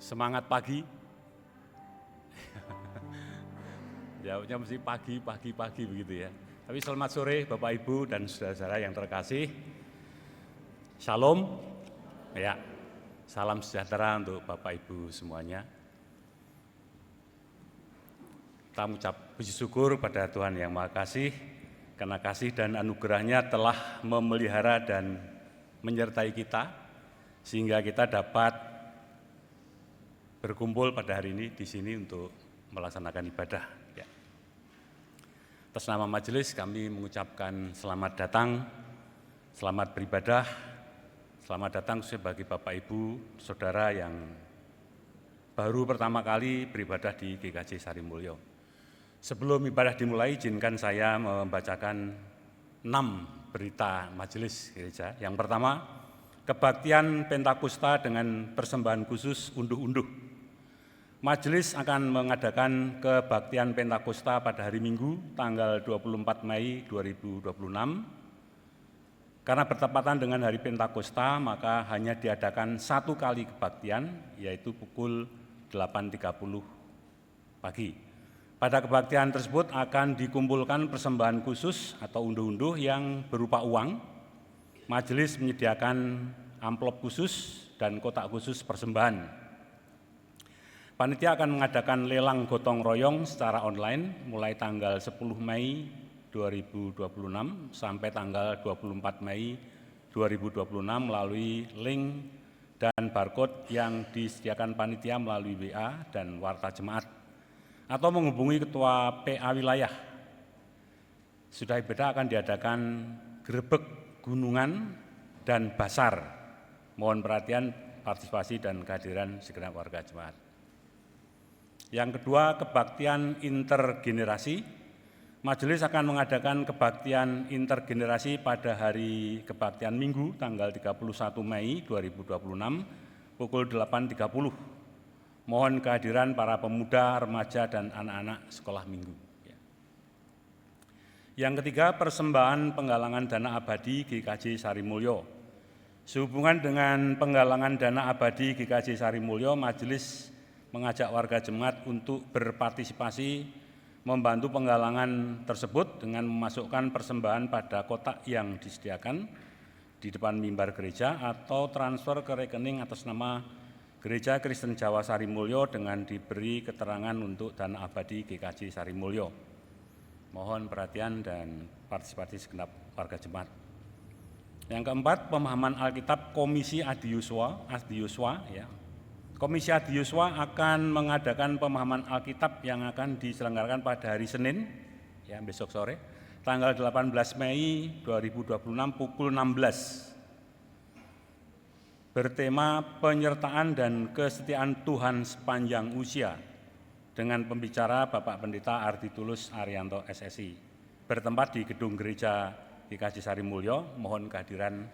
Semangat pagi. Jawabnya mesti pagi begitu ya. Tapi selamat sore Bapak Ibu dan saudara-saudara yang terkasih. Shalom. Ya. Salam sejahtera untuk Bapak Ibu semuanya. Kita mengucap puji syukur pada Tuhan Yang Maha Kasih, karena kasih dan anugerah-Nya telah memelihara dan menyertai kita, sehingga kita dapat berkumpul pada hari ini di sini untuk melaksanakan ibadah. Ya. Atas nama majelis kami mengucapkan selamat datang, selamat beribadah, selamat datang sebagai Bapak Ibu, Saudara yang baru pertama kali beribadah di GKJ Sarimulyo. Sebelum ibadah dimulai, izinkan saya membacakan 6 berita majelis gereja. Yang pertama, kebaktian Pentakosta dengan persembahan khusus unduh-unduh. Majelis akan mengadakan kebaktian Pentakosta pada hari Minggu, tanggal 24 Mei 2026. Karena bertepatan dengan hari Pentakosta, maka hanya diadakan 1 kali kebaktian, yaitu pukul 8.30 pagi. Pada kebaktian tersebut akan dikumpulkan persembahan khusus atau unduh-unduh yang berupa uang. Majelis menyediakan amplop khusus dan kotak khusus persembahan. Panitia akan mengadakan lelang gotong royong secara online mulai tanggal 10 Mei 2026 sampai tanggal 24 Mei 2026 melalui link dan barcode yang disediakan panitia melalui WA dan Warta Jemaat, atau menghubungi Ketua PA Wilayah. Sudah ibadah akan diadakan grebek gunungan dan basar. Mohon perhatian, partisipasi dan kehadiran segenap warga jemaat. Yang kedua, kebaktian intergenerasi. Majelis akan mengadakan kebaktian intergenerasi pada hari kebaktian Minggu tanggal 31 Mei 2026 pukul 8.30. Mohon kehadiran para pemuda, remaja, dan anak-anak sekolah minggu. Yang ketiga, persembahan penggalangan dana abadi GKJ Sarimulyo. Sehubungan dengan penggalangan dana abadi GKJ Sarimulyo, majelis mengajak warga jemaat untuk berpartisipasi membantu penggalangan tersebut dengan memasukkan persembahan pada kotak yang disediakan di depan mimbar gereja atau transfer ke rekening atas nama Gereja Kristen Jawa Sarimulyo dengan diberi keterangan untuk dana abadi GKJ Sarimulyo. Mohon perhatian dan partisipasi segenap warga jemaat. Yang keempat, pemahaman Alkitab Komisi Adi Yuswa ya. Komisi Adi Yuswa akan mengadakan pemahaman Alkitab yang akan diselenggarakan pada hari Senin, ya, besok sore, tanggal 18 Mei 2026 pukul 16. Bertema penyertaan dan kesetiaan Tuhan sepanjang usia dengan pembicara Bapak Pendeta Ardi Tulus Arianto SSI, bertempat di gedung gereja GKJ Sarimulyo. Mohon kehadiran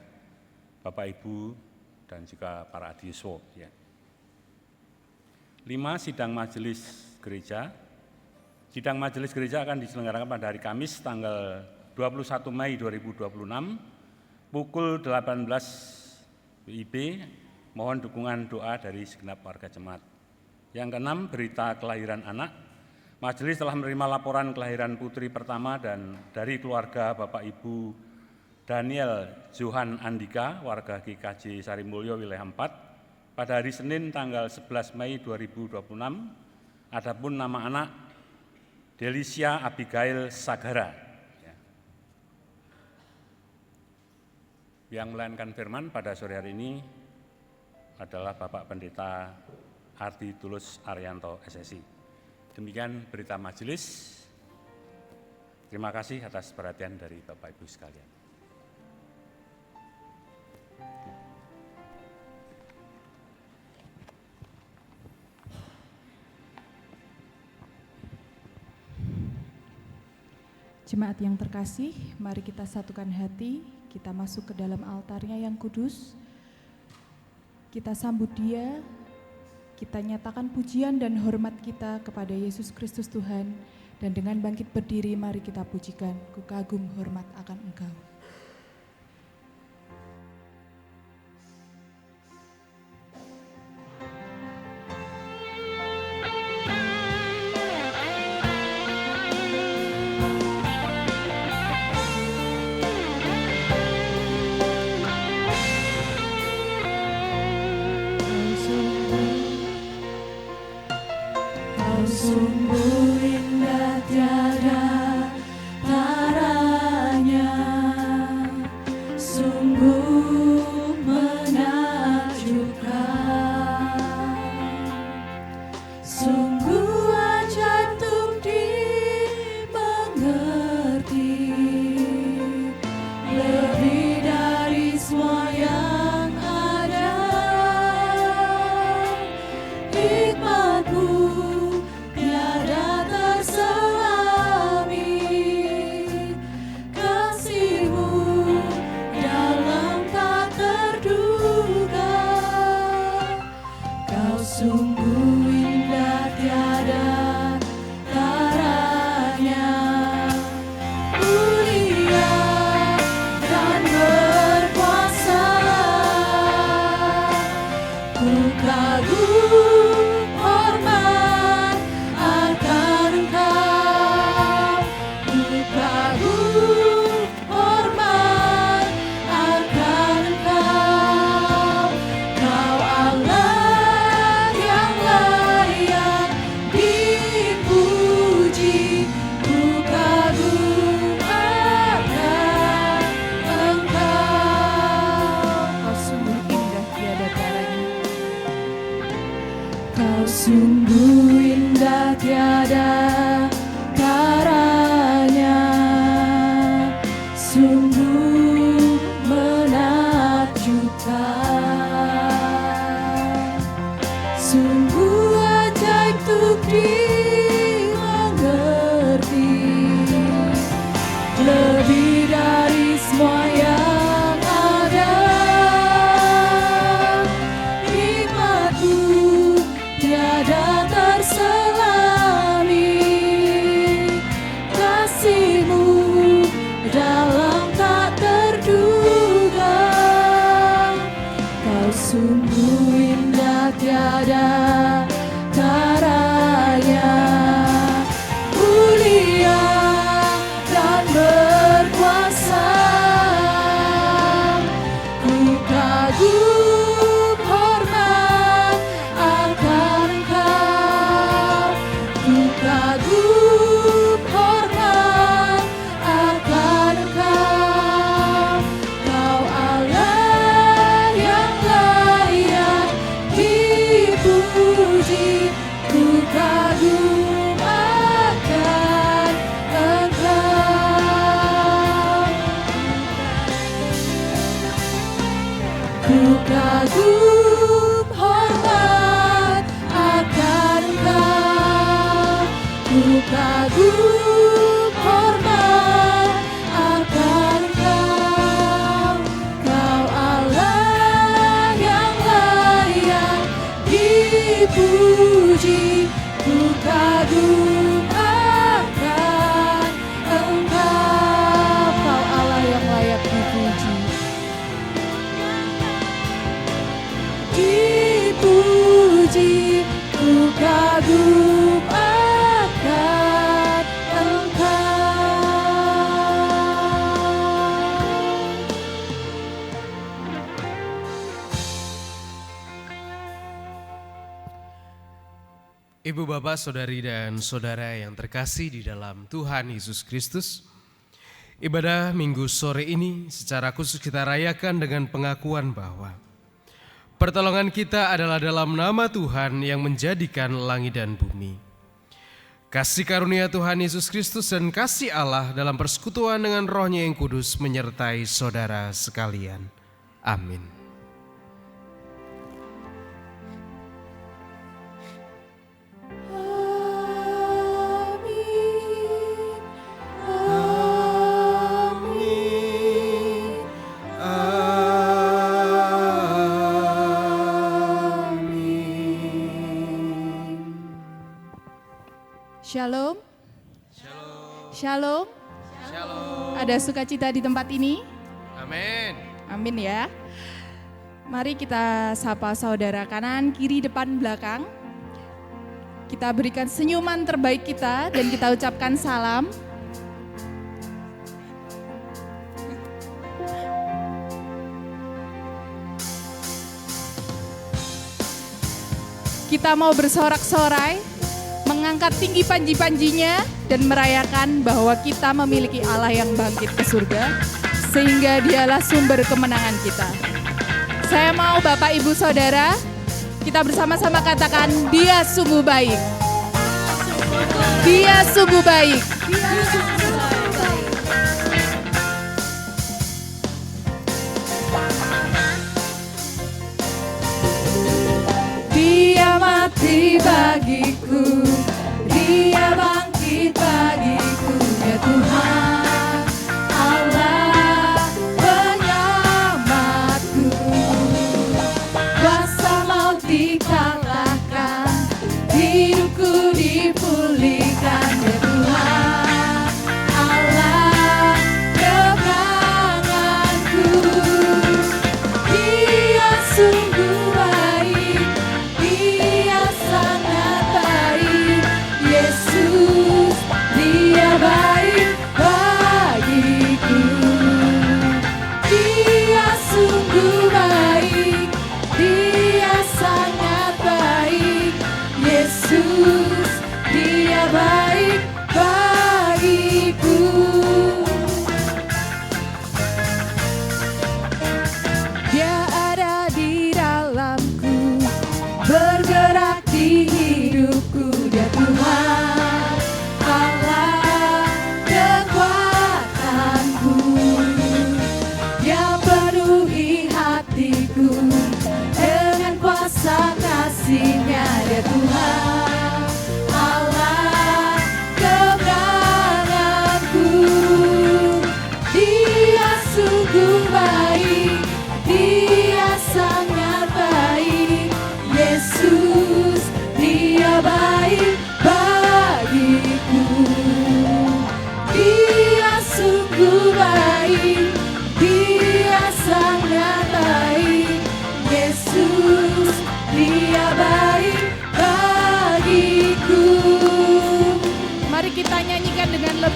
Bapak Ibu dan juga para adiyuswa. Ya. 5. Sidang majelis gereja. Sidang majelis gereja akan diselenggarakan pada hari Kamis tanggal 21 Mei 2026 pukul 18 WIB. Mohon dukungan doa dari segenap warga jemaat. Yang keenam, berita kelahiran anak. Majelis telah menerima laporan kelahiran putri pertama dan dari keluarga Bapak Ibu Daniel Johan Andika, warga GKJ Sarimulyo wilayah 4, pada hari Senin tanggal 11 Mei 2026. Adapun nama anak Delicia Abigail Sagara. Yang melayangkan firman pada sore hari ini adalah Bapak Pendeta Ardi Tulus Arianto SSI. Demikian berita majelis. Terima kasih atas perhatian dari Bapak Ibu sekalian. Jemaat yang terkasih, mari kita satukan hati, kita masuk ke dalam altarnya yang kudus. Kita sambut Dia, kita nyatakan pujian dan hormat kita kepada Yesus Kristus Tuhan, dan dengan bangkit berdiri mari kita pujikan, ku kagum hormat akan Engkau. tiada taranya, sungguh menakjubkan, sungguh ajaib untuk dimengerti, lebih dari semua yang ada. Hikmat-Mu tiada terselami, kasih-Mu dalam tak terduga. Kau sungguh indah tiada taranya, mulia dan berkuasa. Ku kagum hormat akan Engkau, ku kagum hormat akan Engkau. Kau Allah yang layak dipuji, ku kagum akan Engkau. Ku kagum hormat akan Engkau, ku kagum hormat akan Engkau. Kau Allah yang layak dipuji, ku kagum akan Engkau. Kau Allah yang layak dipuji, dipuji, ku kagum akan Engkau. Ibu, Bapak, Saudari, dan Saudara yang terkasih di dalam Tuhan Yesus Kristus, ibadah Minggu sore ini secara khusus kita rayakan dengan pengakuan bahwa pertolongan kita adalah dalam nama Tuhan yang menjadikan langit dan bumi. Kasih karunia Tuhan Yesus Kristus dan kasih Allah dalam persekutuan dengan Roh-Nya yang kudus menyertai saudara sekalian. Amin. Shalom. Shalom. Shalom. Ada sukacita di tempat ini? Amin. Amin ya. Mari kita sapa saudara kanan, kiri, depan, belakang. Kita berikan senyuman terbaik kita dan kita ucapkan salam. Kita mau bersorak-sorai, mengangkat tinggi panji-panjinya dan merayakan bahwa kita memiliki Allah yang bangkit ke surga, sehingga Dialah sumber kemenangan kita. Saya mau Bapak, Ibu, Saudara, kita bersama-sama katakan, Dia sungguh baik. Dia sungguh baik. Dia mati bagiku, Dia bangkit bagiku, ya Tuhan Allah penyelamatku. Kuasa maut dikalahkan, hidupku dipulihkan, ya Tuhan Allah kemenanganku. Dia sungguh baik, Dia sangat baik, Yesus, Dia baik bagiku. Dia sungguh baik, Dia sangat baik, Yesus, Dia baik bagiku. Dia ada di dalamku, bergerak di hidupku, Dia Tuhan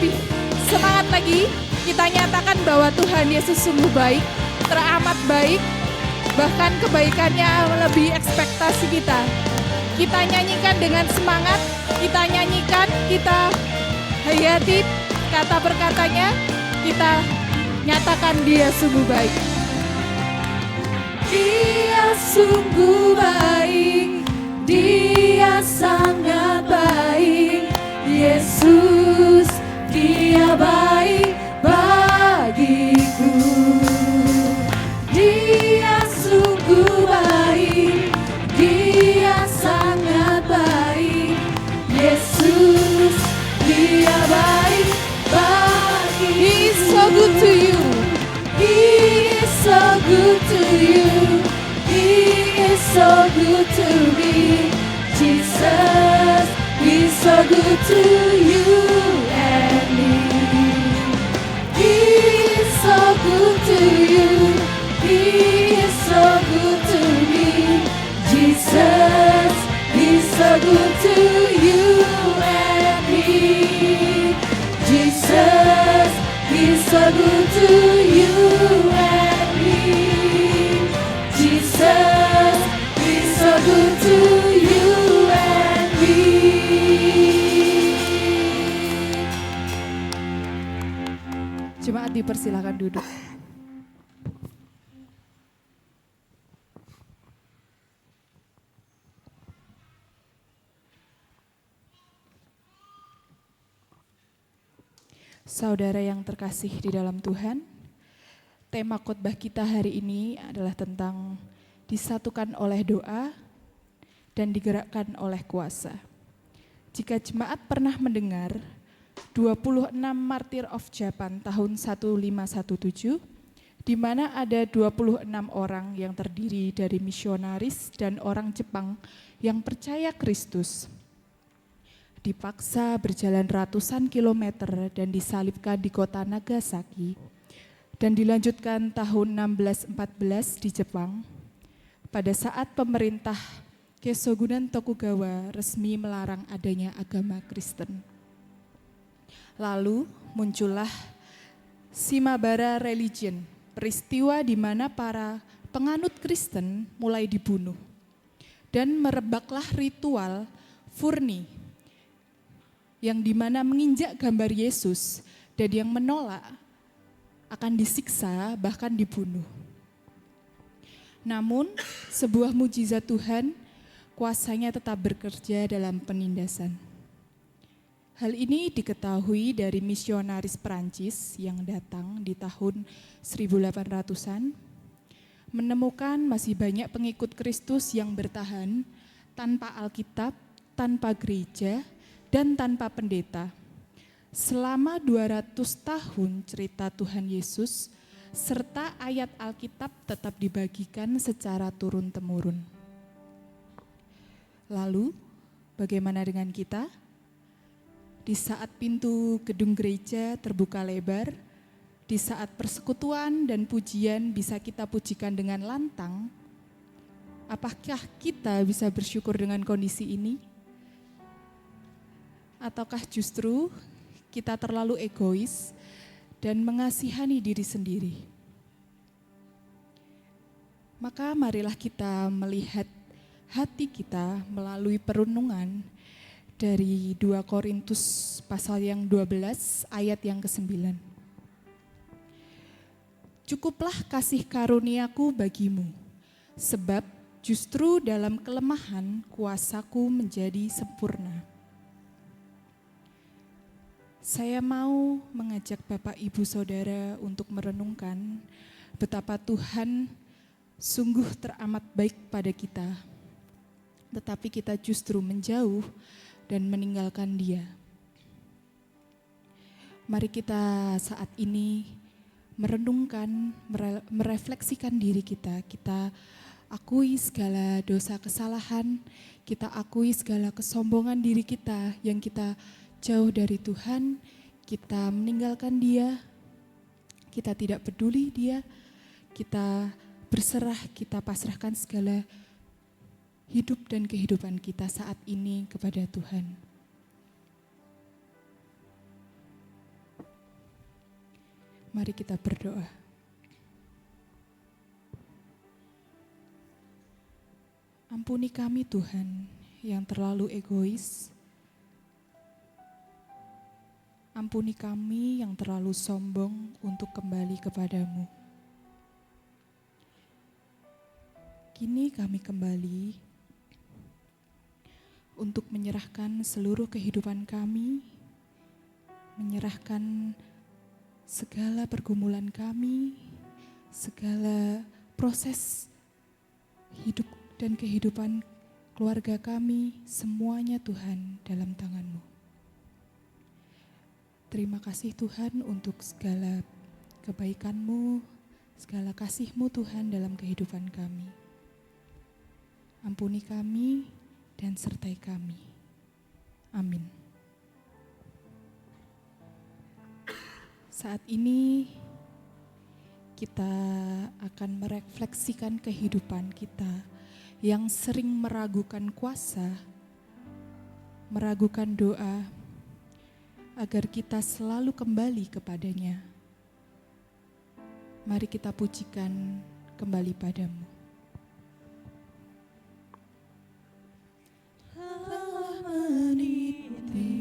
lebih semangat lagi, kita nyatakan bahwa Tuhan Yesus sungguh baik, teramat baik, bahkan kebaikannya melebihi ekspektasi kita. Kita nyanyikan dengan semangat, kita nyanyikan, kita hayati kata perkatanya, kita nyatakan dia sungguh baik. Dia sungguh baik, dia sangat baik, Yesus, dia baik bagiku. Dia sungguh baik, dia sangat baik, Yesus, dia baik bagi. He is so good to you. He is so good to you. He is so good to me. Jesus is so good to you and me. He is so good to you. He is so good to me. Jesus is so good to you and me. Jesus is so good to you and me. Jesus is so good to you and me. Jemaat dipersilakan duduk. Saudara yang terkasih di dalam Tuhan, tema khotbah kita hari ini adalah tentang disatukan oleh doa dan digerakkan oleh kuasa. Jika jemaat pernah mendengar 26 Martyr of Japan tahun 1517, di mana ada 26 orang yang terdiri dari misionaris dan orang Jepang yang percaya Kristus, dipaksa berjalan ratusan kilometer dan disalibkan di kota Nagasaki, dan dilanjutkan tahun 1614 di Jepang, pada saat pemerintah Keishogunan Tokugawa resmi melarang adanya agama Kristen. Lalu muncullah Shimabara Religion, peristiwa di mana para penganut Kristen mulai dibunuh, dan merebaklah ritual Furni, yang dimana menginjak gambar Yesus dan yang menolak akan disiksa bahkan dibunuh. Namun sebuah mujizat Tuhan, kuasanya tetap bekerja dalam penindasan. Hal ini diketahui dari misionaris Perancis yang datang di tahun 1800-an, menemukan masih banyak pengikut Kristus yang bertahan tanpa Alkitab, tanpa gereja, dan tanpa pendeta. Selama 200 tahun cerita Tuhan Yesus serta ayat Alkitab tetap dibagikan secara turun-temurun. Lalu, bagaimana dengan kita? Di saat pintu gedung gereja terbuka lebar, di saat persekutuan dan pujian bisa kita pujikan dengan lantang, apakah kita bisa bersyukur dengan kondisi ini? Ataukah justru kita terlalu egois dan mengasihani diri sendiri? Maka marilah kita melihat hati kita melalui perenungan dari 2 Korintus pasal yang 12 ayat yang ke-9. Cukuplah kasih karuniaku bagimu, sebab justru dalam kelemahan kuasaku menjadi sempurna. Saya mau mengajak Bapak Ibu Saudara untuk merenungkan betapa Tuhan sungguh teramat baik pada kita, tetapi kita justru menjauh dan meninggalkan Dia. Mari kita saat ini merenungkan, merefleksikan diri kita. Kita akui segala dosa kesalahan, kita akui segala kesombongan diri kita yang kita jauh dari Tuhan, kita meninggalkan Dia, kita tidak peduli Dia, kita berserah, kita pasrahkan segala hidup dan kehidupan kita saat ini kepada Tuhan. Mari kita berdoa. Ampuni kami Tuhan yang terlalu egois. Ampuni kami yang terlalu sombong untuk kembali kepadamu. Kini kami kembali untuk menyerahkan seluruh kehidupan kami, menyerahkan segala pergumulan kami, segala proses hidup dan kehidupan keluarga kami, semuanya Tuhan dalam tangan-Mu. Terima kasih Tuhan untuk segala kebaikan-Mu, segala kasih-Mu Tuhan dalam kehidupan kami. Ampuni kami dan sertai kami. Amin. Saat ini kita akan merefleksikan kehidupan kita yang sering meragukan kuasa, meragukan doa, agar kita selalu kembali kepadanya. Mari kita pujikan kembali padamu. Lelah meniti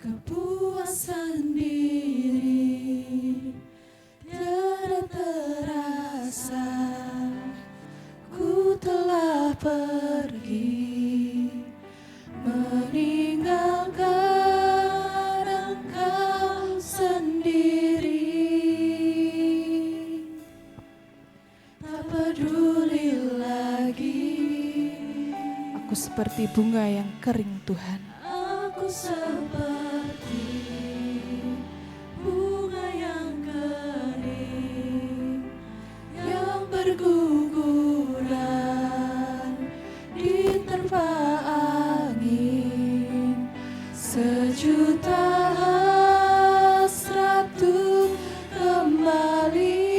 kepuasan diri, tiada terasa ku telah pergi, meninggalkan Engkau sendiri. Tak peduli lagi, aku seperti bunga yang kering Tuhan. Aku seperti bunga yang kering, yang berguguran diterpa angin. Sejuta hasrat untuk kembali,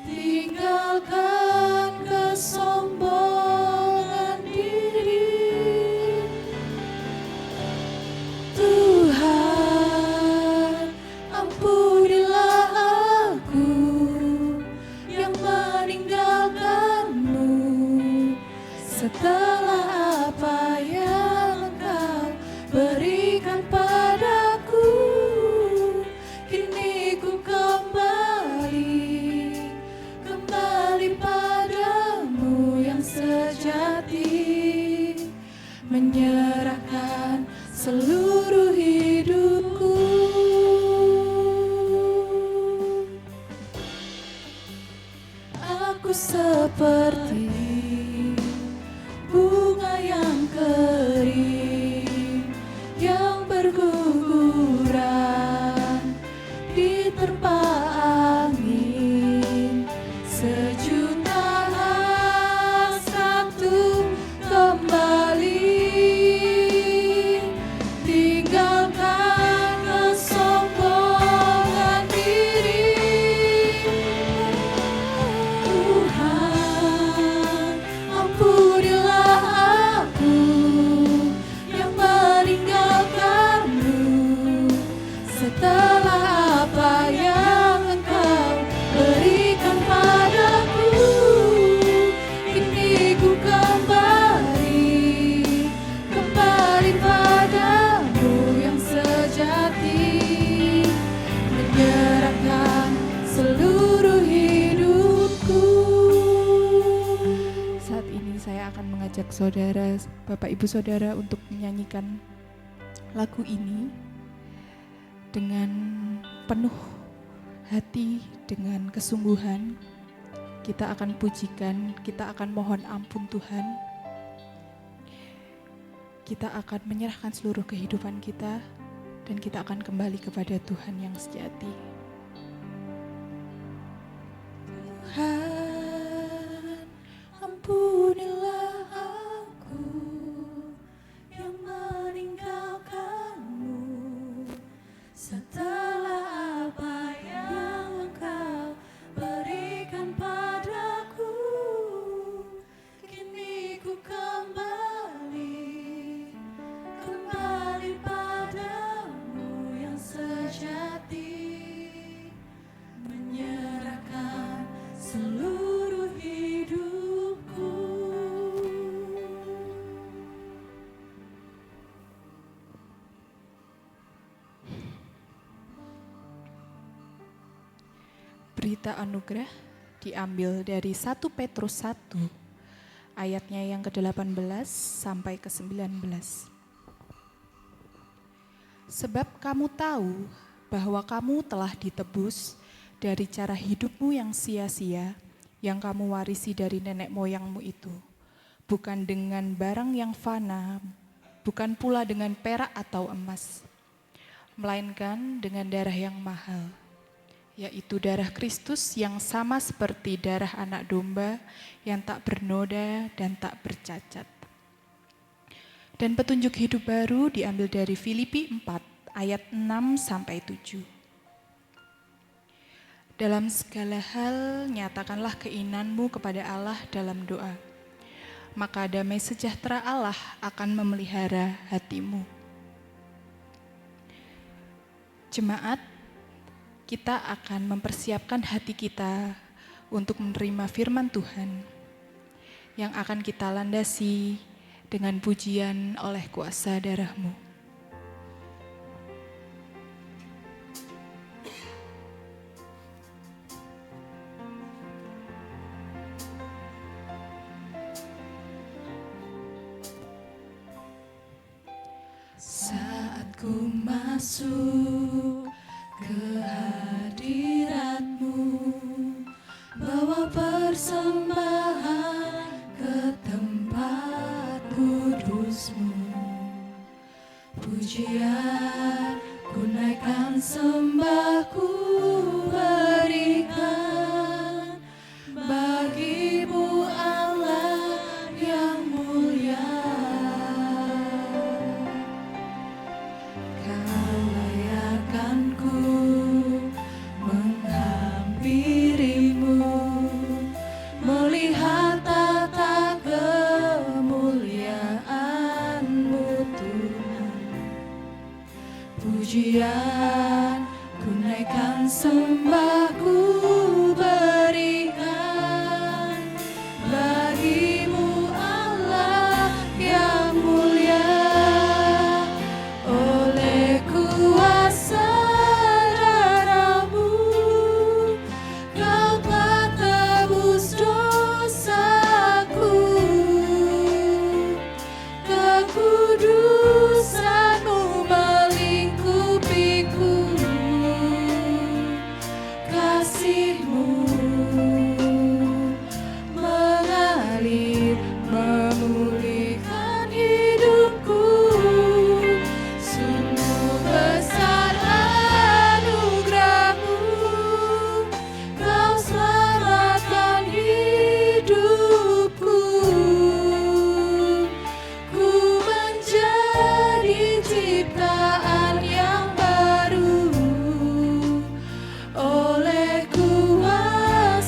tinggalkan kesombongan diri. Tuhan, ampunilah aku yang meninggalkan-Mu. Setelah apa yang Engkau berikan padaku, kini ku kembali padamu yang sejati, menyerahkan seluruh hidupku. Aku seperti bunga yang kering, yang berguguran diterpa angin. Sejuta hasrat untuk kembali, tinggalkan kesombongan diri. Tuhan, ampunilah aku yang meninggalkan-Mu. Setelah apa yang Engkau berikan padaku, kini ku kembali padamu yang sejati, menyerahkan seluruh hidupku. Saat ini saya akan mengajak saudara, Bapak Ibu Saudara untuk menyanyikan lagu ini dengan penuh hati, dengan kesungguhan. Kita akan pujikan, kita akan mohon ampun Tuhan. Kita akan menyerahkan seluruh kehidupan kita dan kita akan kembali kepada Tuhan yang sejati. Tuhan, ampunilah aku yang meninggalkan-Mu. Setelah apa yang Engkau berikan padaku, kini ku kembali padamu yang sejati. Berita anugerah diambil dari 1 Petrus 1 ayatnya yang ke-18 sampai ke-19. Sebab kamu tahu bahwa kamu telah ditebus dari cara hidupmu yang sia-sia yang kamu warisi dari nenek moyangmu itu, bukan dengan barang yang fana, bukan pula dengan perak atau emas, melainkan dengan darah yang mahal, yaitu darah Kristus yang sama seperti darah anak domba yang tak bernoda dan tak bercacat. Dan petunjuk hidup baru diambil dari Filipi 4 ayat 6 sampai 7. Dalam segala hal nyatakanlah keinginanmu kepada Allah dalam doa. Maka damai sejahtera Allah akan memelihara hatimu. Jemaat, kita akan mempersiapkan hati kita untuk menerima firman Tuhan yang akan kita landasi dengan pujian oleh kuasa darah-Mu. Saat ku masuk ke hadirat-Mu, bawa persembahan ke tempat kudus-Mu. Pujian ku naikkan, sembah ku berikan bagi-Mu Allah yang mulia. Kau layakkan ku menghampiri-Mu, melihat tata kemuliaan-Mu Tuhan. Pujian ku naikkan, sembah ku berikan bagi-Mu Allah yang mulia. Oleh kuasa darah-Mu, Kau telah tebus dosaku. Kekudusan-Mu melingkupiku, kasih-Mu mengalir memulihkan hidupku. Sungguh besar anugerah-Mu, Kau selamatkan hidupku. Ku menjadi ciptaan yang baru oleh kuasa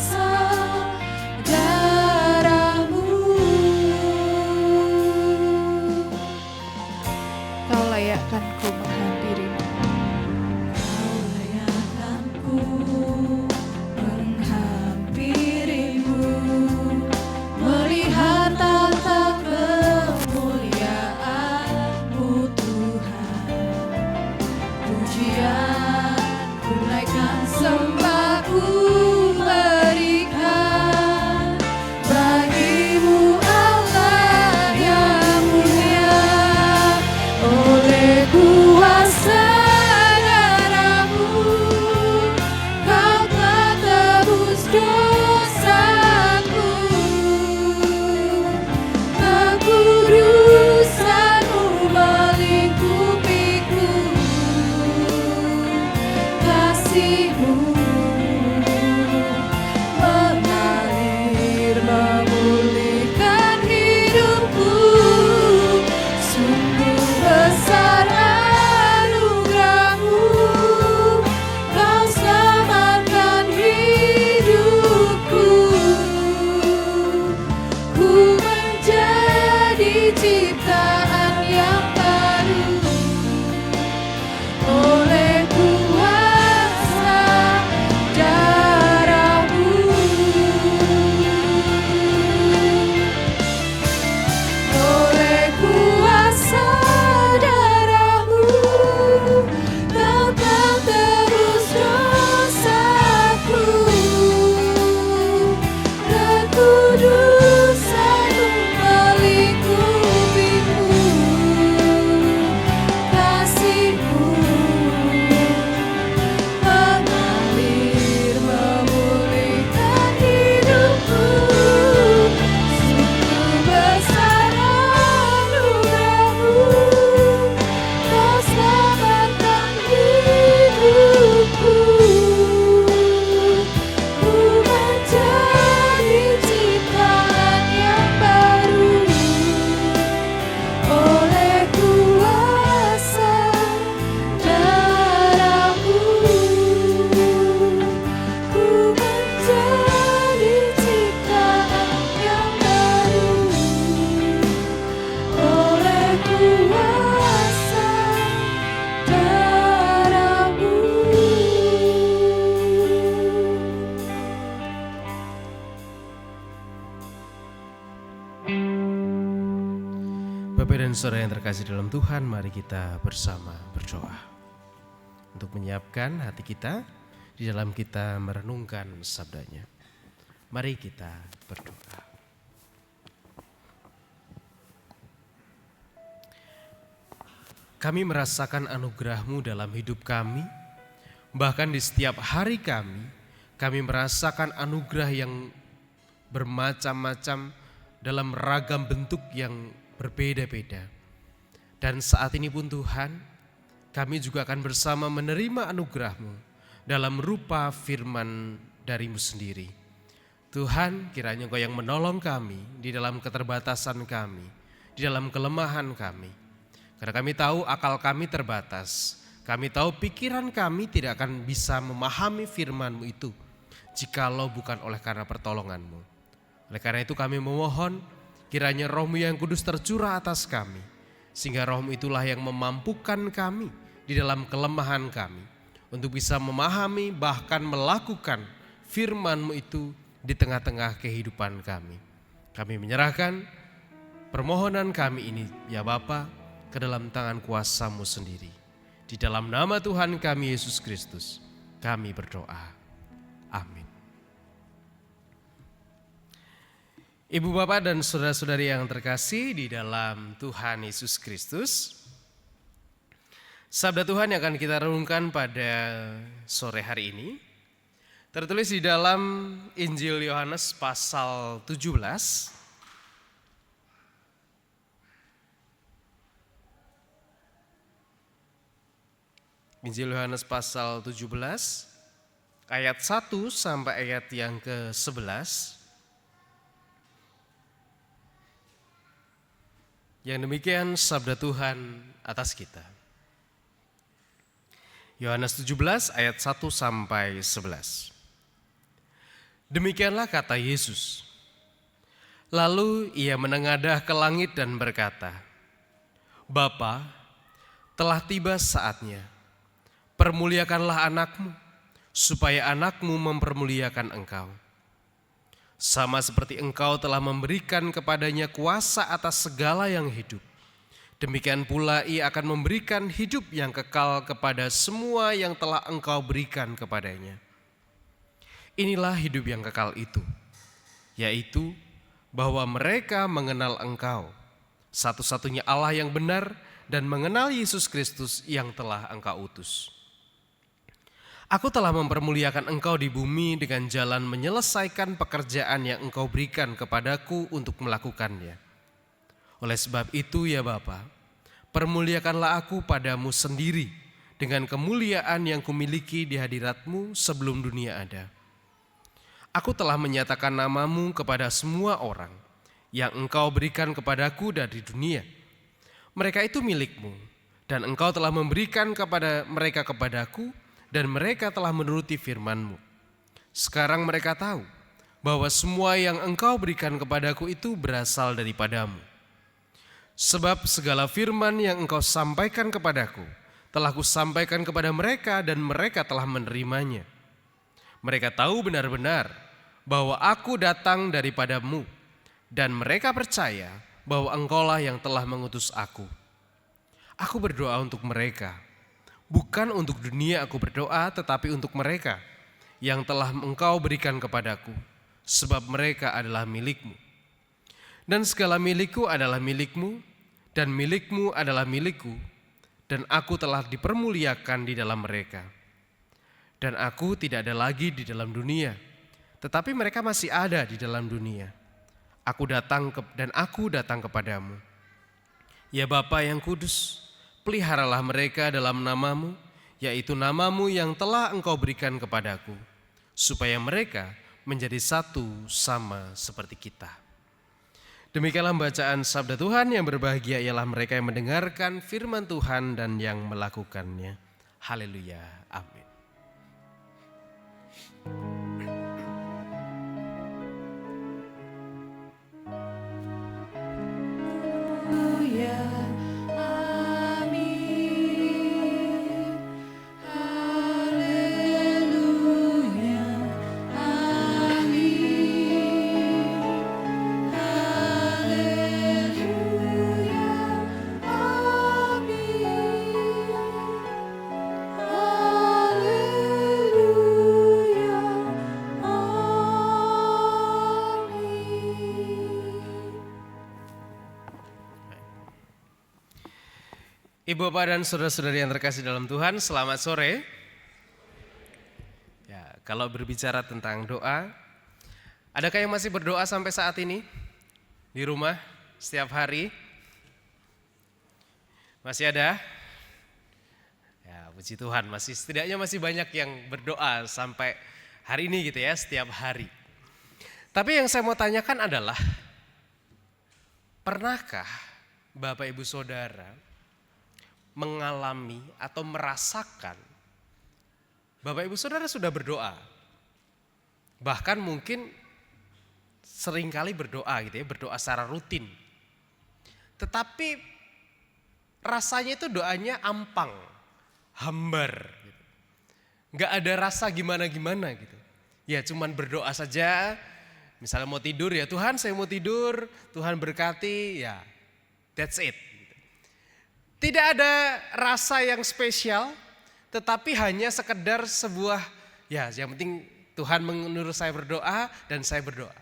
saudara yang terkasih dalam Tuhan, mari kita bersama berdoa untuk menyiapkan hati kita di dalam kita merenungkan sabdanya. Mari kita berdoa. Kami merasakan anugerah-Mu dalam hidup kami, bahkan di setiap hari kami merasakan anugerah yang bermacam-macam dalam ragam bentuk yang berbeda-beda. Dan saat ini pun Tuhan, kami juga akan bersama menerima anugerah-Mu dalam rupa firman dari-Mu sendiri. Tuhan, kiranya Engkau yang menolong kami di dalam keterbatasan kami, di dalam kelemahan kami. Karena kami tahu akal kami terbatas, kami tahu pikiran kami tidak akan bisa memahami firman-Mu itu jikalau bukan oleh karena pertolongan-Mu. Oleh karena itu kami memohon kiranya Roh-Mu yang kudus tercurah atas kami, sehingga Roh-Mu itulah yang memampukan kami di dalam kelemahan kami untuk bisa memahami bahkan melakukan firman-Mu itu di tengah-tengah kehidupan kami. Kami menyerahkan permohonan kami ini ya Bapa ke dalam tangan kuasa-Mu sendiri. Di dalam nama Tuhan kami Yesus Kristus kami berdoa. Amin. Ibu bapak dan saudara-saudari yang terkasih di dalam Tuhan Yesus Kristus, sabda Tuhan yang akan kita renungkan pada sore hari ini tertulis di dalam Injil Yohanes pasal 17 Injil Yohanes pasal 17 ayat 1 sampai ayat yang ke-11. Yang demikian sabda Tuhan atas kita. Yohanes 17 ayat 1 sampai 11. Demikianlah kata Yesus. Lalu ia menengadah ke langit dan berkata, Bapa, telah tiba saatnya. Permuliakanlah anakmu, supaya anakmu mempermuliakan engkau. Sama seperti engkau telah memberikan kepadanya kuasa atas segala yang hidup. Demikian pula ia akan memberikan hidup yang kekal kepada semua yang telah engkau berikan kepadanya. Inilah hidup yang kekal itu, yaitu bahwa mereka mengenal engkau, satu-satunya Allah yang benar, dan mengenal Yesus Kristus yang telah engkau utus. Aku telah mempermuliakan engkau di bumi dengan jalan menyelesaikan pekerjaan yang engkau berikan kepadaku untuk melakukannya. Oleh sebab itu ya Bapa, permuliakanlah aku padamu sendiri dengan kemuliaan yang kumiliki di hadiratmu sebelum dunia ada. Aku telah menyatakan namamu kepada semua orang yang engkau berikan kepadaku dari dunia. Mereka itu milikmu dan engkau telah memberikan kepada mereka kepadaku, dan mereka telah menuruti firman-Mu. Sekarang mereka tahu bahwa semua yang engkau berikan kepadaku itu berasal daripadamu. Sebab segala firman yang engkau sampaikan kepadaku telah kusampaikan kepada mereka dan mereka telah menerimanya. Mereka tahu benar-benar bahwa aku datang daripadamu dan mereka percaya bahwa engkaulah yang telah mengutus aku. Aku berdoa untuk mereka. Bukan untuk dunia aku berdoa, tetapi untuk mereka yang telah engkau berikan kepadaku, sebab mereka adalah milik-Mu. Dan segala milikku adalah milik-Mu, dan milik-Mu adalah milikku, dan aku telah dipermuliakan di dalam mereka. Dan aku tidak ada lagi di dalam dunia, tetapi mereka masih ada di dalam dunia. Aku datang kepadamu. Ya Bapa yang kudus, peliharalah mereka dalam namamu, yaitu namamu yang telah engkau berikan kepadaku, supaya mereka menjadi satu sama seperti kita. Demikianlah bacaan sabda Tuhan. Yang berbahagia ialah mereka yang mendengarkan firman Tuhan dan yang melakukannya. Haleluya, amin. Ibu, Bapak, dan saudara-saudari yang terkasih dalam Tuhan, selamat sore. Ya, kalau berbicara tentang doa, adakah yang masih berdoa sampai saat ini? Di rumah, setiap hari? Masih ada? Ya, puji Tuhan, setidaknya masih banyak yang berdoa sampai hari ini gitu ya, setiap hari. Tapi yang saya mau tanyakan adalah, pernahkah Bapak Ibu Saudara mengalami atau merasakan Bapak Ibu Saudara sudah berdoa, bahkan mungkin seringkali berdoa gitu ya, berdoa secara rutin, tetapi rasanya itu doanya ampang, hambar, gitu. Gak ada rasa gimana-gimana gitu. Ya cuman berdoa saja, misalnya mau tidur ya Tuhan saya mau tidur, Tuhan berkati, ya that's it. Tidak ada rasa yang spesial, tetapi hanya sekedar sebuah, ya yang penting Tuhan menyuruh saya berdoa dan saya berdoa.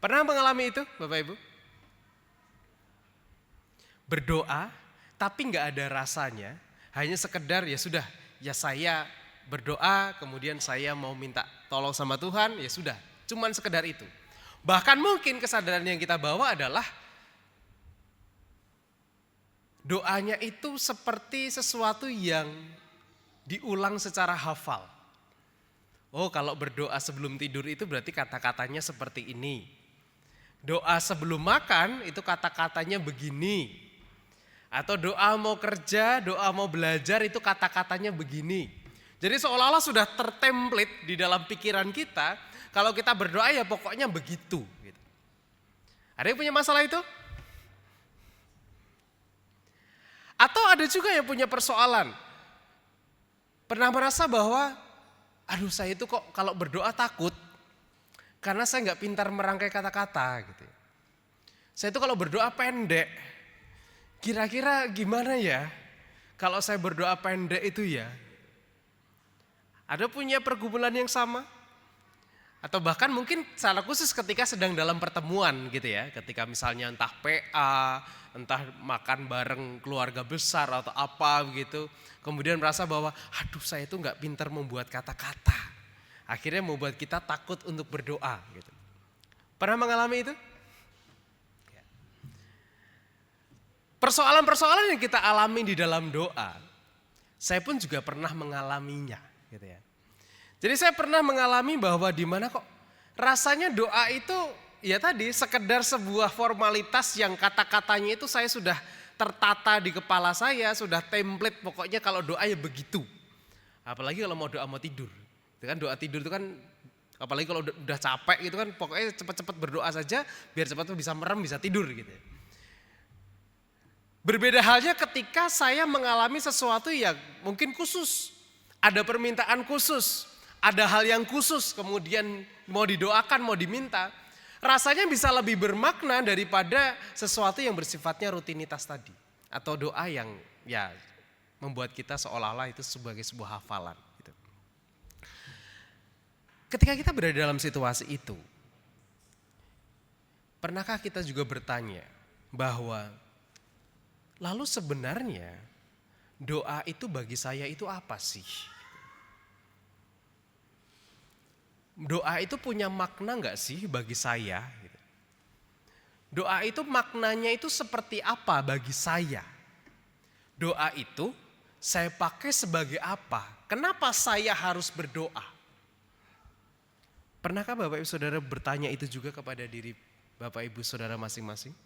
Pernah mengalami itu Bapak Ibu? Berdoa tapi gak ada rasanya, hanya sekedar ya sudah, ya saya berdoa kemudian saya mau minta tolong sama Tuhan, ya sudah, cuman sekedar itu. Bahkan mungkin kesadaran yang kita bawa adalah doanya itu seperti sesuatu yang diulang secara hafal. Oh, kalau berdoa sebelum tidur itu berarti kata-katanya seperti ini. Doa sebelum makan itu kata-katanya begini. Atau doa mau kerja, doa mau belajar itu kata-katanya begini. Jadi seolah-olah sudah tertemplate di dalam pikiran kita, kalau kita berdoa ya pokoknya begitu. Ada yang punya masalah itu? Atau ada juga yang punya persoalan, pernah merasa bahwa, aduh saya itu kok kalau berdoa takut, karena saya gak pintar merangkai kata-kata gitu. Saya itu kalau berdoa pendek, kira-kira gimana ya kalau saya berdoa pendek itu ya? Ada punya pergumulan yang sama? Atau bahkan mungkin secara khusus ketika sedang dalam pertemuan gitu ya, ketika misalnya entah PA, entah makan bareng keluarga besar atau apa begitu, kemudian merasa bahwa aduh saya itu gak pintar membuat kata-kata, akhirnya membuat kita takut untuk berdoa gitu. Pernah mengalami itu? Persoalan-persoalan yang kita alami di dalam doa, saya pun juga pernah mengalaminya gitu ya. Jadi saya pernah mengalami bahwa di mana kok rasanya doa itu ya tadi sekedar sebuah formalitas yang kata-katanya itu saya sudah tertata di kepala saya, sudah template pokoknya kalau doa ya begitu. Apalagi kalau mau doa mau tidur. Itu kan doa tidur itu kan apalagi kalau udah capek gitu kan pokoknya cepat-cepat berdoa saja biar cepat bisa merem, bisa tidur gitu. Berbeda halnya ketika saya mengalami sesuatu yang mungkin khusus, ada permintaan khusus, ada hal yang khusus kemudian mau didoakan, mau diminta, rasanya bisa lebih bermakna daripada sesuatu yang bersifatnya rutinitas tadi. Atau doa yang ya membuat kita seolah-olah itu sebagai sebuah hafalan. Gitu. Ketika kita berada dalam situasi itu, pernahkah kita juga bertanya bahwa lalu sebenarnya doa itu bagi saya itu apa sih? Doa itu punya makna gak sih bagi saya? Doa itu maknanya itu seperti apa bagi saya? Doa itu saya pakai sebagai apa? Kenapa saya harus berdoa? Pernahkah Bapak Ibu Saudara bertanya itu juga kepada diri Bapak Ibu Saudara masing-masing?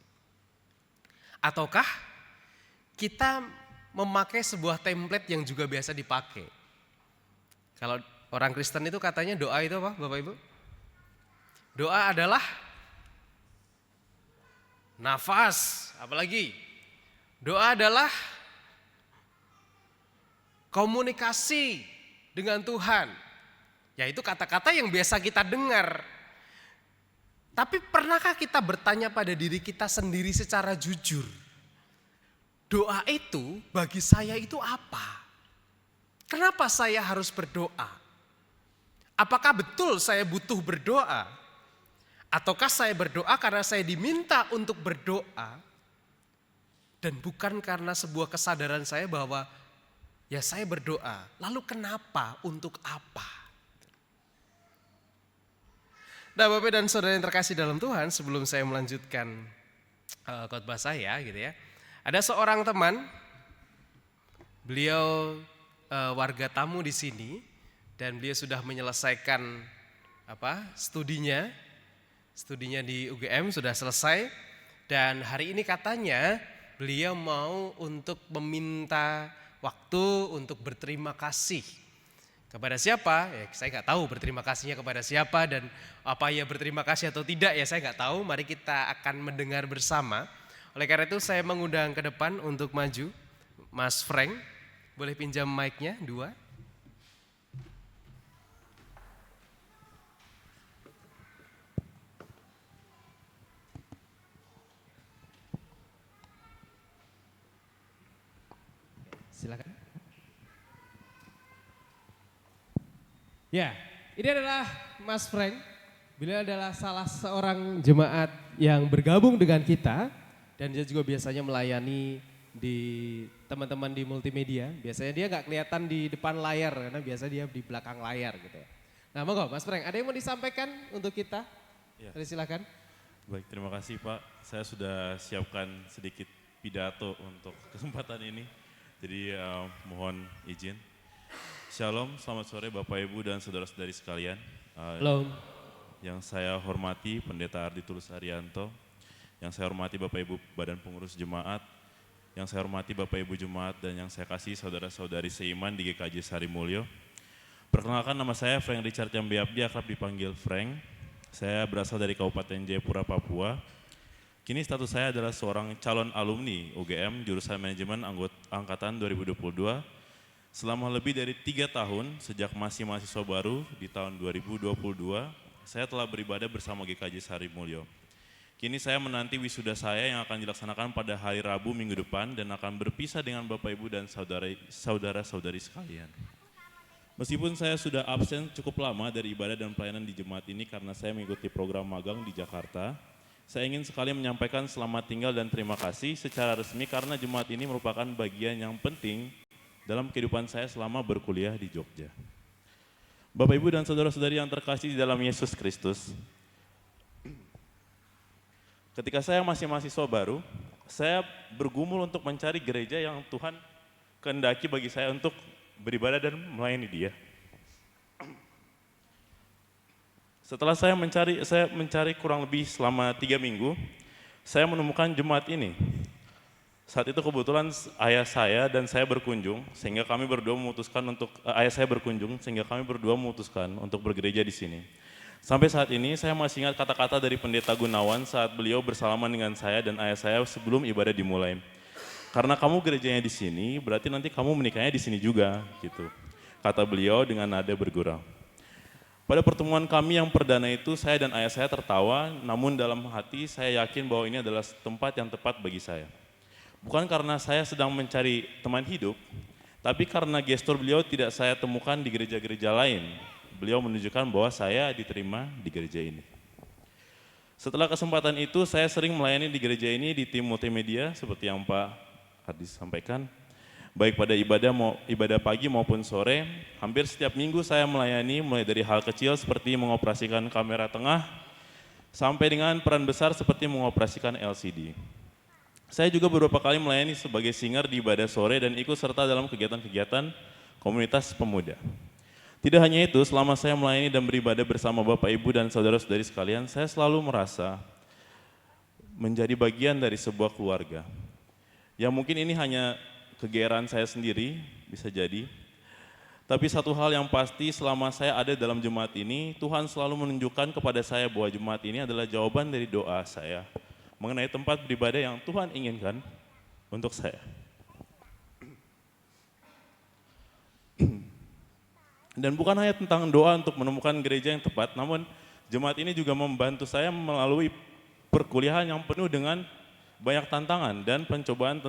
Ataukah kita memakai sebuah template yang juga biasa dipakai? Kalau orang Kristen itu katanya doa itu apa Bapak Ibu? Doa adalah nafas, apalagi? Doa adalah komunikasi dengan Tuhan. Ya itu kata-kata yang biasa kita dengar. Tapi pernahkah kita bertanya pada diri kita sendiri secara jujur? Doa itu bagi saya itu apa? Kenapa saya harus berdoa? Apakah betul saya butuh berdoa? Ataukah saya berdoa karena saya diminta untuk berdoa? Dan bukan karena sebuah kesadaran saya bahwa ya saya berdoa, lalu kenapa, untuk apa? Nah Bapak dan Saudara yang terkasih dalam Tuhan, sebelum saya melanjutkan khotbah saya gitu ya. Ada seorang teman, beliau warga tamu di sini dan beliau sudah menyelesaikan studinya di UGM sudah selesai, dan hari ini katanya beliau mau untuk meminta waktu untuk berterima kasih kepada siapa? Ya, saya nggak tahu berterima kasihnya kepada siapa dan apa ia berterima kasih atau tidak ya saya nggak tahu. Mari kita akan mendengar bersama. Oleh karena itu saya mengundang ke depan untuk maju Mas Frank. Boleh pinjam mic-nya 2. Silakan. Ya, ini adalah Mas Frank. Beliau adalah salah seorang jemaat yang bergabung dengan kita dan dia juga biasanya melayani di teman-teman di multimedia. Biasanya dia nggak kelihatan di depan layar karena biasa dia di belakang layar gitu ya. Nah, monggo Mas Frank, ada yang mau disampaikan untuk kita? Ya. Silakan. Baik, terima kasih Pak. Saya sudah siapkan sedikit pidato untuk kesempatan ini. Jadi mohon izin. Shalom, selamat sore Bapak Ibu dan saudara-saudari sekalian. Shalom. Yang saya hormati Pendeta Ardi Tulus Arianto, yang saya hormati Bapak Ibu Badan Pengurus Jemaat, yang saya hormati Bapak Ibu Jemaat dan yang saya kasih saudara-saudari seiman di GKJ Sarimulyo. Perkenalkan, nama saya Frank Richard Yambiabdi, akrab dipanggil Frank. Saya berasal dari Kabupaten Jayapura, Papua. Kini status saya adalah seorang calon alumni UGM jurusan manajemen angkatan 2022 selama lebih dari 3 tahun sejak masih mahasiswa baru di tahun 2022. Saya telah beribadah bersama GKJ Sarimulyo. Kini saya menanti wisuda saya yang akan dilaksanakan pada hari Rabu minggu depan dan akan berpisah dengan Bapak Ibu dan saudara-saudari sekalian. Meskipun saya sudah absen cukup lama dari ibadah dan pelayanan di jemaat ini karena saya mengikuti program magang di Jakarta, saya ingin sekali menyampaikan selamat tinggal dan terima kasih secara resmi karena jemaat ini merupakan bagian yang penting dalam kehidupan saya selama berkuliah di Jogja. Bapak Ibu dan saudara-saudari yang terkasih di dalam Yesus Kristus, ketika saya masih mahasiswa baru, saya bergumul untuk mencari gereja yang Tuhan kehendaki bagi saya untuk beribadah dan melayani Dia. Setelah saya mencari kurang lebih selama 3 minggu, saya menemukan jemaat ini. Saat itu kebetulan ayah saya dan saya berkunjung, sehingga kami berdua memutuskan untuk bergereja di sini. Sampai saat ini saya masih ingat kata-kata dari Pendeta Gunawan saat beliau bersalaman dengan saya dan ayah saya sebelum ibadah dimulai. Karena kamu gerejanya di sini, berarti nanti kamu menikahnya di sini juga, gitu. Kata beliau dengan nada bergurau. Pada pertemuan kami yang perdana itu, saya dan ayah saya tertawa, namun dalam hati saya yakin bahwa ini adalah tempat yang tepat bagi saya. Bukan karena saya sedang mencari teman hidup, tapi karena gestur beliau tidak saya temukan di gereja-gereja lain. Beliau menunjukkan bahwa saya diterima di gereja ini. Setelah kesempatan itu, saya sering melayani di gereja ini di tim multimedia, seperti yang Pak Ardi sampaikan. Baik pada ibadah pagi maupun sore, hampir setiap minggu saya melayani mulai dari hal kecil seperti mengoperasikan kamera tengah, sampai dengan peran besar seperti mengoperasikan LCD. Saya juga beberapa kali melayani sebagai singer di ibadah sore dan ikut serta dalam kegiatan-kegiatan komunitas pemuda. Tidak hanya itu, selama saya melayani dan beribadah bersama Bapak Ibu dan saudara-saudari sekalian, saya selalu merasa menjadi bagian dari sebuah keluarga. Ya mungkin ini hanya kegeeran saya sendiri, bisa jadi. Tapi satu hal yang pasti selama saya ada dalam jemaat ini, Tuhan selalu menunjukkan kepada saya bahwa jemaat ini adalah jawaban dari doa saya mengenai tempat beribadah yang Tuhan inginkan untuk saya. Dan bukan hanya tentang doa untuk menemukan gereja yang tepat, namun jemaat ini juga membantu saya melalui perkuliahan yang penuh dengan banyak tantangan dan pencobaan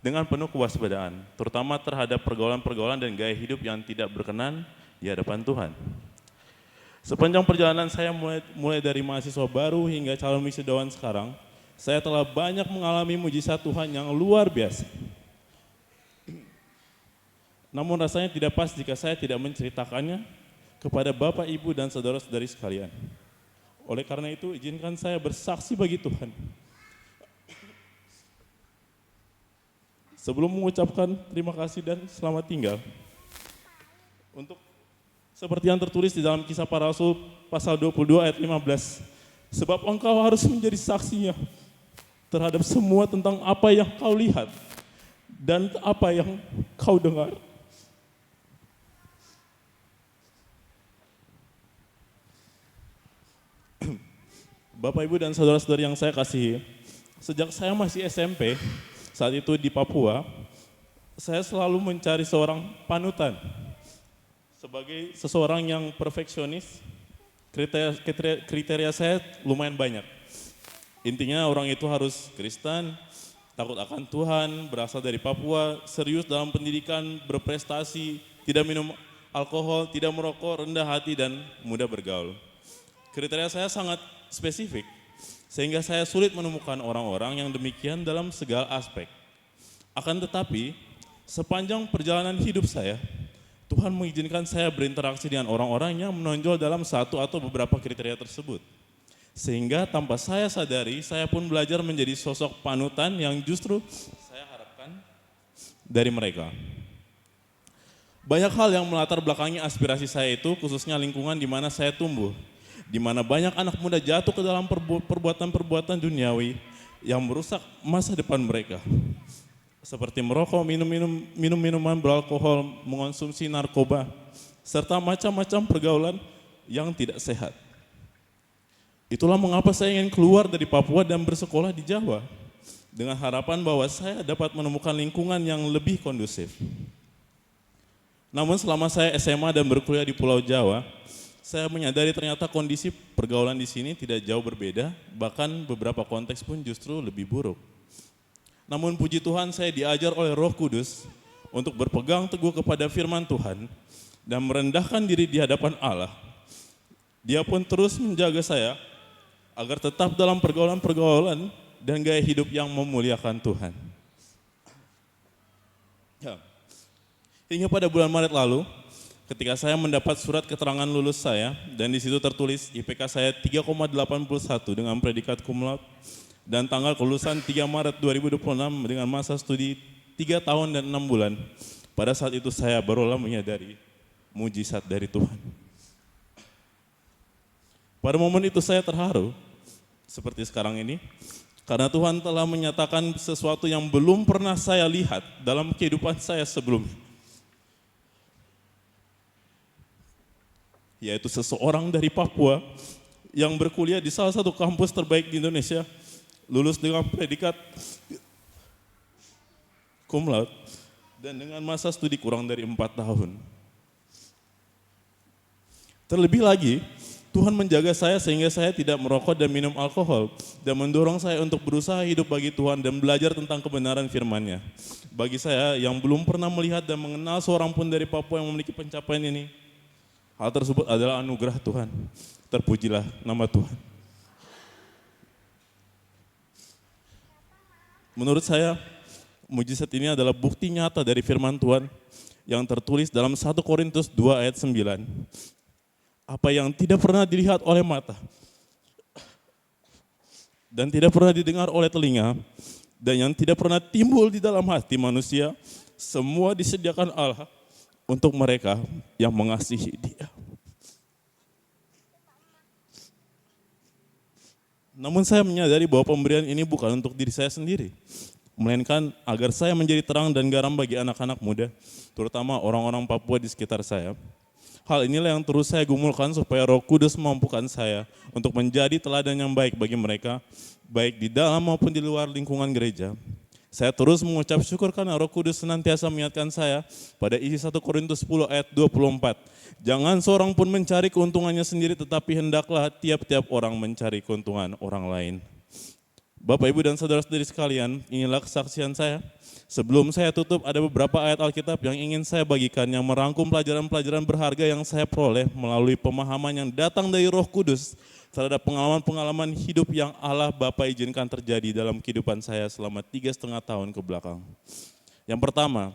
dengan penuh kewaspadaan, terutama terhadap pergaulan-pergaulan dan gaya hidup yang tidak berkenan di hadapan Tuhan. Sepanjang perjalanan saya mulai dari mahasiswa baru hingga calon wisudawan sekarang, saya telah banyak mengalami mujizat Tuhan yang luar biasa. Namun rasanya tidak pas jika saya tidak menceritakannya kepada Bapak, Ibu, dan saudara-saudari sekalian. Oleh karena itu, izinkan saya bersaksi bagi Tuhan. Sebelum mengucapkan terima kasih dan selamat tinggal, untuk seperti yang tertulis di dalam Kisah Para Rasul pasal 22 ayat 15, sebab engkau harus menjadi saksinya terhadap semua tentang apa yang kau lihat dan apa yang kau dengar. Bapak, Ibu, dan saudara-saudari yang saya kasihi, sejak saya masih SMP, saat itu di Papua, saya selalu mencari seorang panutan. Sebagai seseorang yang perfeksionis, kriteria saya lumayan banyak. Intinya orang itu harus Kristen, takut akan Tuhan, berasal dari Papua, serius dalam pendidikan, berprestasi, tidak minum alkohol, tidak merokok, rendah hati, dan mudah bergaul. Kriteria saya sangat spesifik, sehingga saya sulit menemukan orang-orang yang demikian dalam segala aspek. Akan tetapi, sepanjang perjalanan hidup saya, Tuhan mengizinkan saya berinteraksi dengan orang-orang yang menonjol dalam satu atau beberapa kriteria tersebut. Sehingga tanpa saya sadari, saya pun belajar menjadi sosok panutan yang justru saya harapkan dari mereka. Banyak hal yang melatar belakangi aspirasi saya itu, khususnya lingkungan di mana saya tumbuh, di mana banyak anak muda jatuh ke dalam perbuatan-perbuatan duniawi yang merusak masa depan mereka. Seperti merokok, minum minuman beralkohol, mengonsumsi narkoba, serta macam-macam pergaulan yang tidak sehat. Itulah mengapa saya ingin keluar dari Papua dan bersekolah di Jawa, dengan harapan bahwa saya dapat menemukan lingkungan yang lebih kondusif. Namun selama saya SMA dan berkuliah di Pulau Jawa, saya menyadari ternyata kondisi pergaulan di sini tidak jauh berbeda, bahkan beberapa konteks pun justru lebih buruk. Namun puji Tuhan, saya diajar oleh Roh Kudus untuk berpegang teguh kepada firman Tuhan dan merendahkan diri di hadapan Allah. Dia pun terus menjaga saya agar tetap dalam pergaulan-pergaulan dan gaya hidup yang memuliakan Tuhan. Hingga pada bulan Maret lalu, ketika saya mendapat surat keterangan lulus saya, dan di situ tertulis IPK saya 3,81 dengan predikat cum laude, dan tanggal kelulusan 3 Maret 2026 dengan masa studi 3 tahun dan 6 bulan. Pada saat itu saya barulah menyadari mujizat dari Tuhan. Pada momen itu saya terharu, seperti sekarang ini, karena Tuhan telah menyatakan sesuatu yang belum pernah saya lihat dalam kehidupan saya sebelumnya. Yaitu seseorang dari Papua yang berkuliah di salah satu kampus terbaik di Indonesia, lulus dengan predikat cum laude dan dengan masa studi kurang dari 4 tahun. Terlebih lagi, Tuhan menjaga saya sehingga saya tidak merokok dan minum alkohol dan mendorong saya untuk berusaha hidup bagi Tuhan dan belajar tentang kebenaran firman-Nya. Bagi saya yang belum pernah melihat dan mengenal seorang pun dari Papua yang memiliki pencapaian ini, hal tersebut adalah anugerah Tuhan. Terpujilah nama Tuhan. Menurut saya, mujizat ini adalah bukti nyata dari firman Tuhan yang tertulis dalam 1 Korintus 2 ayat 9. Apa yang tidak pernah dilihat oleh mata dan tidak pernah didengar oleh telinga dan yang tidak pernah timbul di dalam hati manusia, semua disediakan Allah untuk mereka yang mengasihi Dia. Namun saya menyadari bahwa pemberian ini bukan untuk diri saya sendiri, melainkan agar saya menjadi terang dan garam bagi anak-anak muda, terutama orang-orang Papua di sekitar saya. Hal inilah yang terus saya gumulkan supaya Roh Kudus memampukan saya untuk menjadi teladan yang baik bagi mereka, baik di dalam maupun di luar lingkungan gereja. Saya terus mengucap syukur karena Roh Kudus senantiasa mengingatkan saya pada isi 1 Korintus 10 ayat 24. Jangan seorang pun mencari keuntungannya sendiri, tetapi hendaklah tiap-tiap orang mencari keuntungan orang lain. Bapak, Ibu, dan saudara-saudari sekalian, inilah kesaksian saya. Sebelum saya tutup, ada beberapa ayat Alkitab yang ingin saya bagikan yang merangkum pelajaran-pelajaran berharga yang saya peroleh melalui pemahaman yang datang dari Roh Kudus terhadap pengalaman-pengalaman hidup yang Allah Bapa izinkan terjadi dalam kehidupan saya selama 3,5 tahun ke belakang. Yang pertama,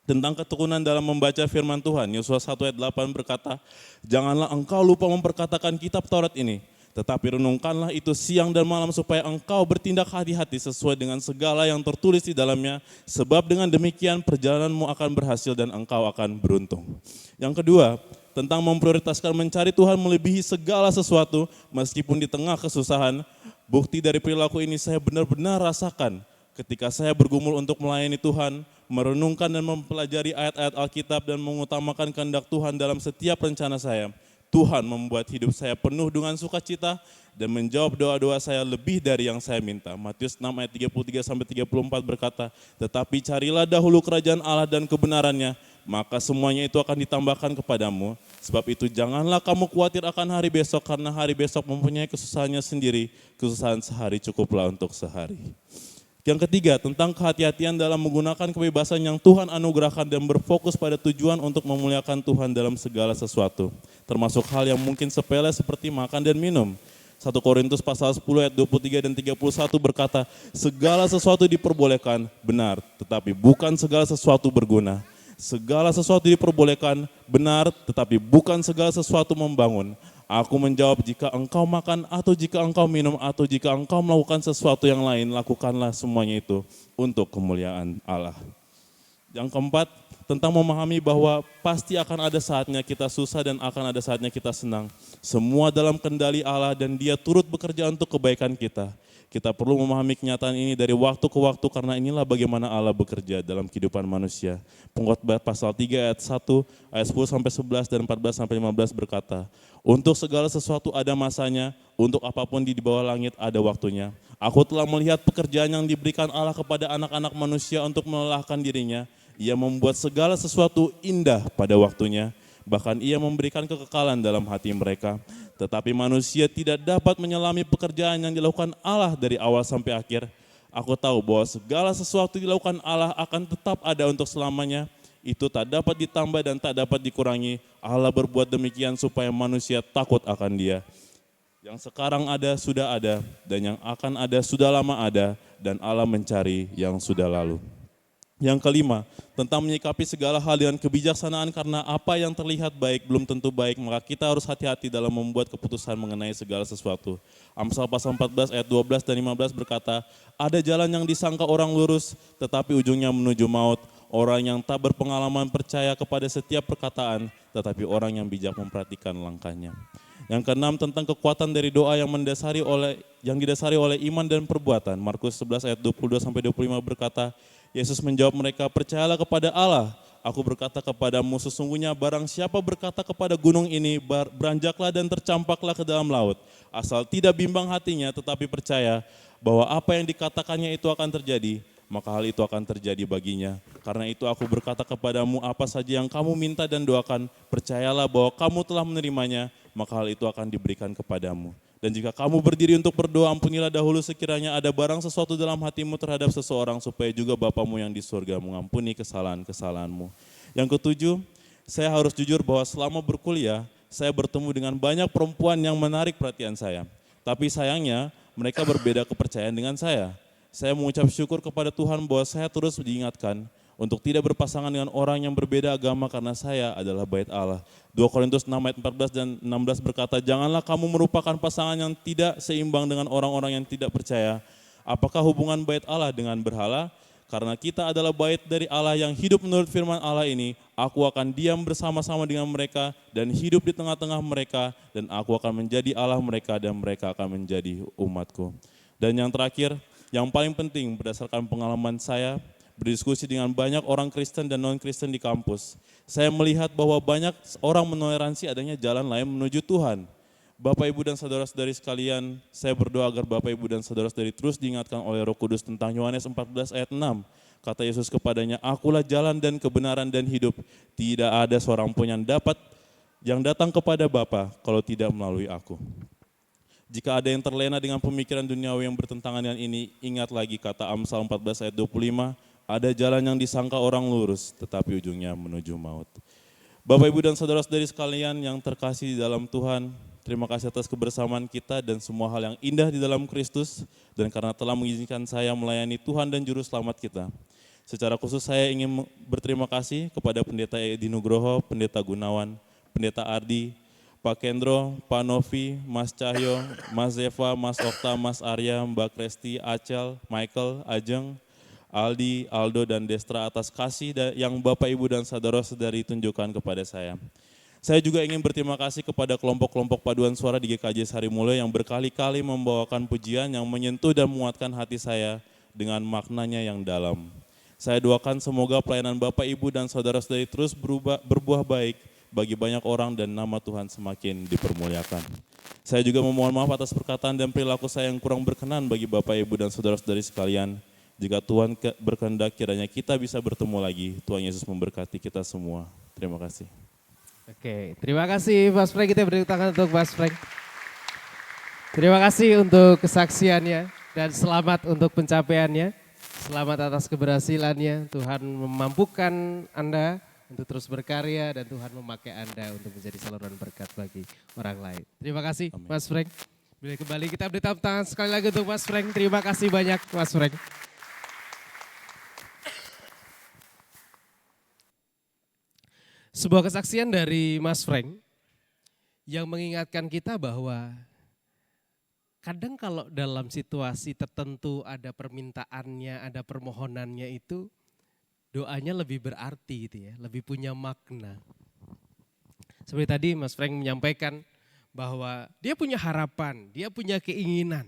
tentang ketekunan dalam membaca firman Tuhan. Yosua 1 ayat 8 berkata, "Janganlah engkau lupa memperkatakan kitab Taurat ini, tetapi renungkanlah itu siang dan malam supaya engkau bertindak hati-hati sesuai dengan segala yang tertulis di dalamnya, sebab dengan demikian perjalananmu akan berhasil dan engkau akan beruntung." Yang kedua, tentang memprioritaskan mencari Tuhan melebihi segala sesuatu meskipun di tengah kesusahan. Bukti dari perilaku ini saya benar-benar rasakan ketika saya bergumul untuk melayani Tuhan, merenungkan dan mempelajari ayat-ayat Alkitab dan mengutamakan kehendak Tuhan dalam setiap rencana saya. Tuhan membuat hidup saya penuh dengan sukacita dan menjawab doa-doa saya lebih dari yang saya minta. Matius 6 ayat 33-34 berkata, "Tetapi carilah dahulu kerajaan Allah dan kebenarannya, maka semuanya itu akan ditambahkan kepadamu. Sebab itu janganlah kamu khawatir akan hari besok, karena hari besok mempunyai kesusahannya sendiri. Kesusahan sehari cukuplah untuk sehari." Yang ketiga, tentang kehati-hatian dalam menggunakan kebebasan yang Tuhan anugerahkan dan berfokus pada tujuan untuk memuliakan Tuhan dalam segala sesuatu. Termasuk hal yang mungkin sepele seperti makan dan minum. 1 Korintus pasal 10 ayat 23 dan 31 berkata, "Segala sesuatu diperbolehkan, benar, tetapi bukan segala sesuatu berguna. Segala sesuatu diperbolehkan, benar, tetapi bukan segala sesuatu membangun. Aku menjawab, jika engkau makan atau jika engkau minum atau jika engkau melakukan sesuatu yang lain, lakukanlah semuanya itu untuk kemuliaan Allah." Yang keempat, tentang memahami bahwa pasti akan ada saatnya kita susah dan akan ada saatnya kita senang. Semua dalam kendali Allah dan Dia turut bekerja untuk kebaikan kita. Kita perlu memahami kenyataan ini dari waktu ke waktu karena inilah bagaimana Allah bekerja dalam kehidupan manusia. Pengkhotbah pasal 3 ayat 1, ayat 10-11 dan 14-15 berkata, "Untuk segala sesuatu ada masanya, untuk apapun di bawah langit ada waktunya. Aku telah melihat pekerjaan yang diberikan Allah kepada anak-anak manusia untuk melelahkan dirinya. Ia membuat segala sesuatu indah pada waktunya. Bahkan ia memberikan kekekalan dalam hati mereka. Tetapi manusia tidak dapat menyelami pekerjaan yang dilakukan Allah dari awal sampai akhir. Aku tahu bahwa segala sesuatu dilakukan Allah akan tetap ada untuk selamanya. Itu tak dapat ditambah dan tak dapat dikurangi. Allah berbuat demikian supaya manusia takut akan Dia. Yang sekarang ada sudah ada, dan yang akan ada sudah lama ada, dan Allah mencari yang sudah lalu." Yang kelima, tentang menyikapi segala hal dengan kebijaksanaan karena apa yang terlihat baik belum tentu baik, maka kita harus hati-hati dalam membuat keputusan mengenai segala sesuatu. Amsal pasal 14 ayat 12 dan 15 berkata, "Ada jalan yang disangka orang lurus, tetapi ujungnya menuju maut. Orang yang tak berpengalaman percaya kepada setiap perkataan, tetapi orang yang bijak memperhatikan langkahnya." Yang keenam, tentang kekuatan dari doa yang didasari oleh iman dan perbuatan. Markus 11 ayat 22-25 berkata, Yesus menjawab mereka, "Percayalah kepada Allah. Aku berkata kepadamu, sesungguhnya barang siapa berkata kepada gunung ini, beranjaklah dan tercampaklah ke dalam laut. Asal tidak bimbang hatinya, tetapi percaya bahwa apa yang dikatakannya itu akan terjadi, maka hal itu akan terjadi baginya. Karena itu aku berkata kepadamu, apa saja yang kamu minta dan doakan, percayalah bahwa kamu telah menerimanya, maka hal itu akan diberikan kepadamu. Dan jika kamu berdiri untuk berdoa, ampunilah dahulu sekiranya ada barang sesuatu dalam hatimu terhadap seseorang, supaya juga Bapamu yang di surga mengampuni kesalahan-kesalahanmu." Yang ketujuh, saya harus jujur bahwa selama berkuliah, saya bertemu dengan banyak perempuan yang menarik perhatian saya. Tapi sayangnya, mereka berbeda kepercayaan dengan saya. Saya mengucap syukur kepada Tuhan bahwa saya terus diingatkan untuk tidak berpasangan dengan orang yang berbeda agama karena saya adalah bait Allah. 2 Korintus 6 ayat 14 dan 16 berkata, "Janganlah kamu merupakan pasangan yang tidak seimbang dengan orang-orang yang tidak percaya. Apakah hubungan bait Allah dengan berhala? Karena kita adalah bait dari Allah yang hidup menurut firman Allah ini, aku akan diam bersama-sama dengan mereka dan hidup di tengah-tengah mereka, dan aku akan menjadi Allah mereka dan mereka akan menjadi umatku." Dan yang terakhir, yang paling penting berdasarkan pengalaman saya, berdiskusi dengan banyak orang Kristen dan non-Kristen di kampus, saya melihat bahwa banyak orang menoleransi adanya jalan lain menuju Tuhan. Bapak, Ibu, dan saudara-saudari sekalian, saya berdoa agar Bapak, Ibu, dan saudara-saudari terus diingatkan oleh Roh Kudus tentang Yohanes 14 ayat 6. Kata Yesus kepadanya, "Akulah jalan dan kebenaran dan hidup. Tidak ada seorang pun yang datang kepada Bapa kalau tidak melalui aku." Jika ada yang terlena dengan pemikiran duniawi yang bertentangan dengan ini, ingat lagi kata Amsal 14 ayat 25, "Ada jalan yang disangka orang lurus, tetapi ujungnya menuju maut." Bapak, Ibu, dan saudara-saudari sekalian yang terkasih di dalam Tuhan, terima kasih atas kebersamaan kita dan semua hal yang indah di dalam Kristus, dan karena telah mengizinkan saya melayani Tuhan dan Juru Selamat kita. Secara khusus saya ingin berterima kasih kepada Pendeta Edi Nugroho, Pendeta Gunawan, Pendeta Ardi, Pak Kendro, Pak Novi, Mas Cahyo, Mas Zeva, Mas Okta, Mas Arya, Mbak Kresti, Acel, Michael, Ajeng, Aldi, Aldo, dan Destra atas kasih yang Bapak, Ibu, dan saudara-saudari tunjukkan kepada saya. Saya juga ingin berterima kasih kepada kelompok-kelompok paduan suara di GKJ Sarimulyo yang berkali-kali membawakan pujian yang menyentuh dan menguatkan hati saya dengan maknanya yang dalam. Saya doakan semoga pelayanan Bapak, Ibu, dan saudara-saudari terus berbuah baik bagi banyak orang dan nama Tuhan semakin dipermuliakan. Saya juga memohon maaf atas perkataan dan perilaku saya yang kurang berkenan bagi Bapak, Ibu, dan saudara-saudari sekalian. Jika Tuhan berkehendak kiranya kita bisa bertemu lagi. Tuhan Yesus memberkati kita semua. Terima kasih. Oke, terima kasih Mas Frank, kita beri tangan untuk Mas Frank. Terima kasih untuk kesaksiannya dan selamat untuk pencapaiannya. Selamat atas keberhasilannya, Tuhan memampukan Anda untuk terus berkarya dan Tuhan memakai Anda untuk menjadi saluran berkat bagi orang lain. Terima kasih Amin. Mas Frank. Bila kembali kita beri tepuk tangan sekali lagi untuk Mas Frank. Terima kasih banyak Mas Frank. Sebuah kesaksian dari Mas Frank yang mengingatkan kita bahwa kadang kalau dalam situasi tertentu ada permintaannya, ada permohonannya itu doanya lebih berarti gitu ya, lebih punya makna. Seperti tadi Mas Frank menyampaikan bahwa dia punya harapan, dia punya keinginan.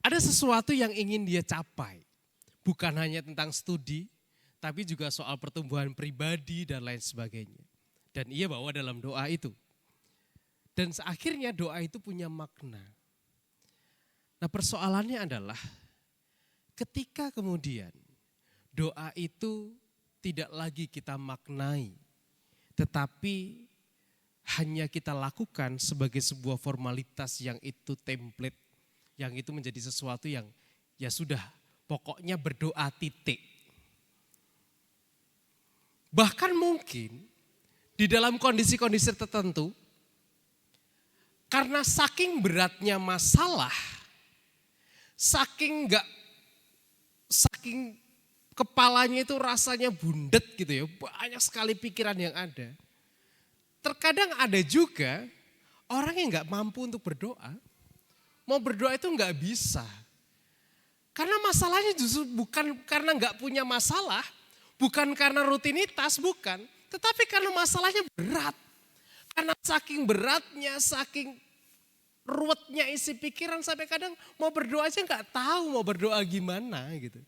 Ada sesuatu yang ingin dia capai, bukan hanya tentang studi, tapi juga soal pertumbuhan pribadi dan lain sebagainya. Dan ia bawa dalam doa itu. Dan akhirnya doa itu punya makna. Nah persoalannya adalah ketika kemudian doa itu tidak lagi kita maknai, tetapi hanya kita lakukan sebagai sebuah formalitas yang itu template, yang itu menjadi sesuatu yang ya sudah pokoknya berdoa titik. Bahkan mungkin di dalam kondisi-kondisi tertentu, karena saking beratnya masalah, saking kepalanya itu rasanya bundet gitu ya, banyak sekali pikiran yang ada. Terkadang ada juga orang yang gak mampu untuk berdoa, mau berdoa itu gak bisa. Karena masalahnya justru bukan karena gak punya masalah, bukan karena rutinitas, bukan. Tetapi karena masalahnya berat. Karena saking beratnya, saking ruwetnya isi pikiran sampai kadang mau berdoa aja gak tahu mau berdoa gimana gitu.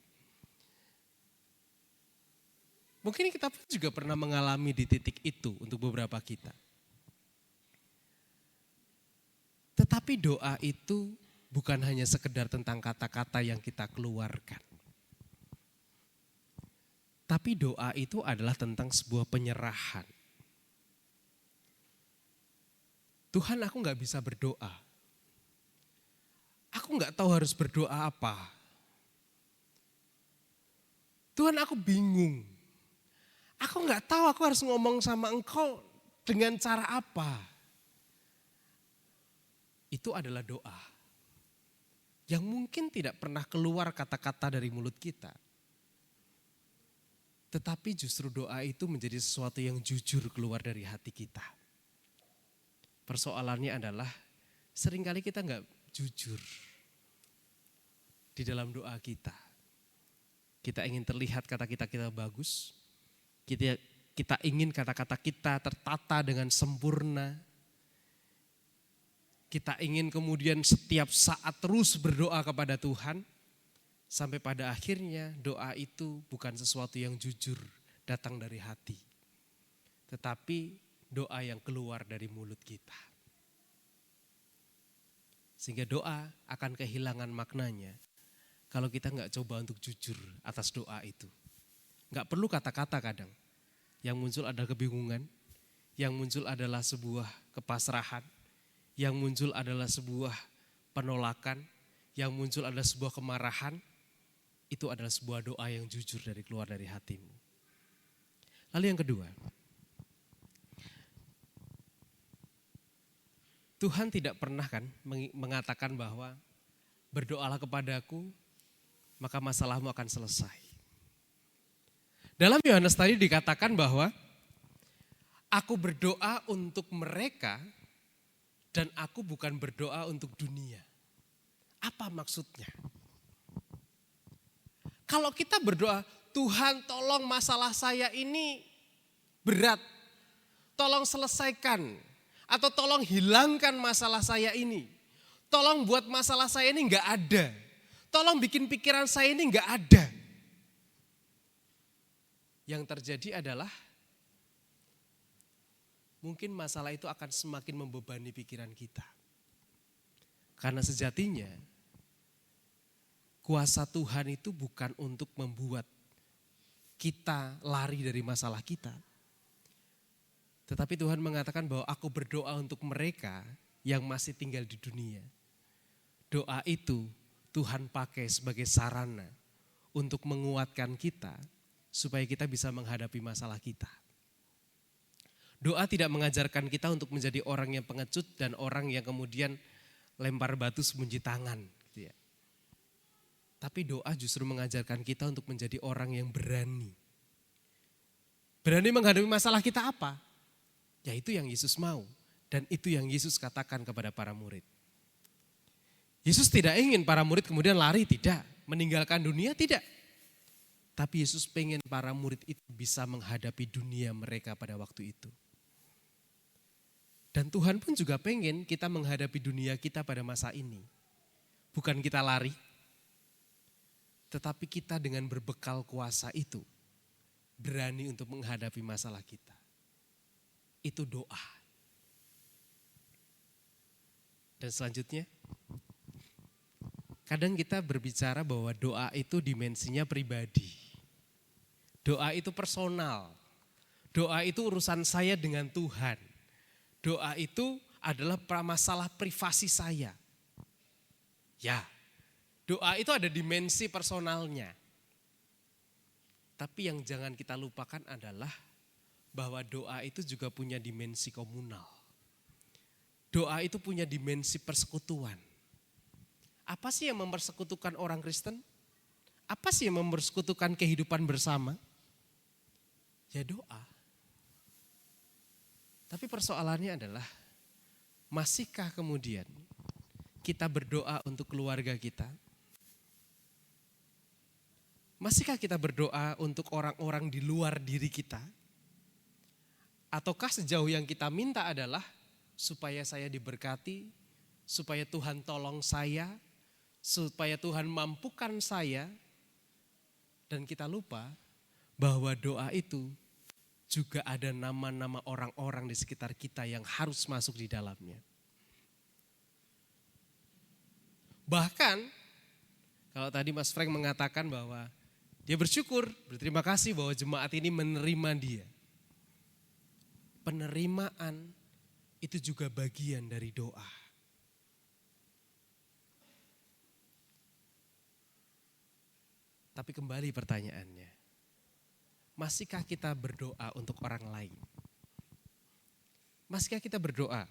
Mungkin kita pun juga pernah mengalami di titik itu untuk beberapa kita. Tetapi doa itu bukan hanya sekedar tentang kata-kata yang kita keluarkan. Tapi doa itu adalah tentang sebuah penyerahan. Tuhan, aku gak bisa berdoa. Aku gak tahu harus berdoa apa. Tuhan, aku bingung. Aku gak tahu aku harus ngomong sama Engkau dengan cara apa. Itu adalah doa. Yang mungkin tidak pernah keluar kata-kata dari mulut kita. Tetapi justru doa itu menjadi sesuatu yang jujur keluar dari hati kita. Persoalannya adalah seringkali kita enggak jujur di dalam doa kita. Kita ingin terlihat kata kita bagus. Kita ingin kata-kata kita tertata dengan sempurna. Kita ingin kemudian setiap saat terus berdoa kepada Tuhan. Sampai pada akhirnya doa itu bukan sesuatu yang jujur datang dari hati. Tetapi doa yang keluar dari mulut kita. Sehingga doa akan kehilangan maknanya kalau kita nggak coba untuk jujur atas doa itu. Nggak perlu kata-kata kadang. Yang muncul adalah kebingungan, yang muncul adalah sebuah kepasrahan, yang muncul adalah sebuah penolakan, yang muncul adalah sebuah kemarahan. Itu adalah sebuah doa yang jujur dari keluar dari hatimu. Lalu yang kedua, Tuhan tidak pernah kan mengatakan bahwa berdoalah kepadaku maka masalahmu akan selesai. Dalam Yohanes tadi dikatakan bahwa aku berdoa untuk mereka dan aku bukan berdoa untuk dunia. Apa maksudnya? Kalau kita berdoa, Tuhan tolong masalah saya ini berat, tolong selesaikan, atau tolong hilangkan masalah saya ini. Tolong buat masalah saya ini enggak ada. Tolong bikin pikiran saya ini enggak ada. Yang terjadi adalah mungkin masalah itu akan semakin membebani pikiran kita. Karena sejatinya kuasa Tuhan itu bukan untuk membuat kita lari dari masalah kita. Tetapi Tuhan mengatakan bahwa aku berdoa untuk mereka yang masih tinggal di dunia. Doa itu Tuhan pakai sebagai sarana untuk menguatkan kita supaya kita bisa menghadapi masalah kita. Doa tidak mengajarkan kita untuk menjadi orang yang pengecut dan orang yang kemudian lempar batu sembunyi tangan. Gitu ya. Tapi doa justru mengajarkan kita untuk menjadi orang yang berani. Berani menghadapi masalah kita apa? Yaitu yang Yesus mau. Dan itu yang Yesus katakan kepada para murid. Yesus tidak ingin para murid kemudian lari, tidak. Meninggalkan dunia, tidak. Tapi Yesus pengen para murid itu bisa menghadapi dunia mereka pada waktu itu. Dan Tuhan pun juga pengen kita menghadapi dunia kita pada masa ini. Bukan kita lari, tetapi kita dengan berbekal kuasa itu berani untuk menghadapi masalah kita. Itu doa. Dan selanjutnya, kadang kita berbicara bahwa doa itu dimensinya pribadi. Doa itu personal. Doa itu urusan saya dengan Tuhan. Doa itu adalah masalah privasi saya. Ya, doa itu ada dimensi personalnya. Tapi yang jangan kita lupakan adalah bahwa doa itu juga punya dimensi komunal. Doa itu punya dimensi persekutuan. Apa sih yang mempersekutukan orang Kristen? Apa sih yang mempersekutukan kehidupan bersama? Ya doa. Tapi persoalannya adalah, masihkah kemudian kita berdoa untuk keluarga kita? Masihkah kita berdoa untuk orang-orang di luar diri kita? Ataukah sejauh yang kita minta adalah supaya saya diberkati, supaya Tuhan tolong saya, supaya Tuhan mampukan saya, dan kita lupa bahwa doa itu juga ada nama-nama orang-orang di sekitar kita yang harus masuk di dalamnya. Bahkan, kalau tadi Mas Frank mengatakan bahwa dia bersyukur, berterima kasih bahwa jemaat ini menerima dia. Penerimaan itu juga bagian dari doa. Tapi kembali pertanyaannya, masihkah kita berdoa untuk orang lain? Masihkah kita berdoa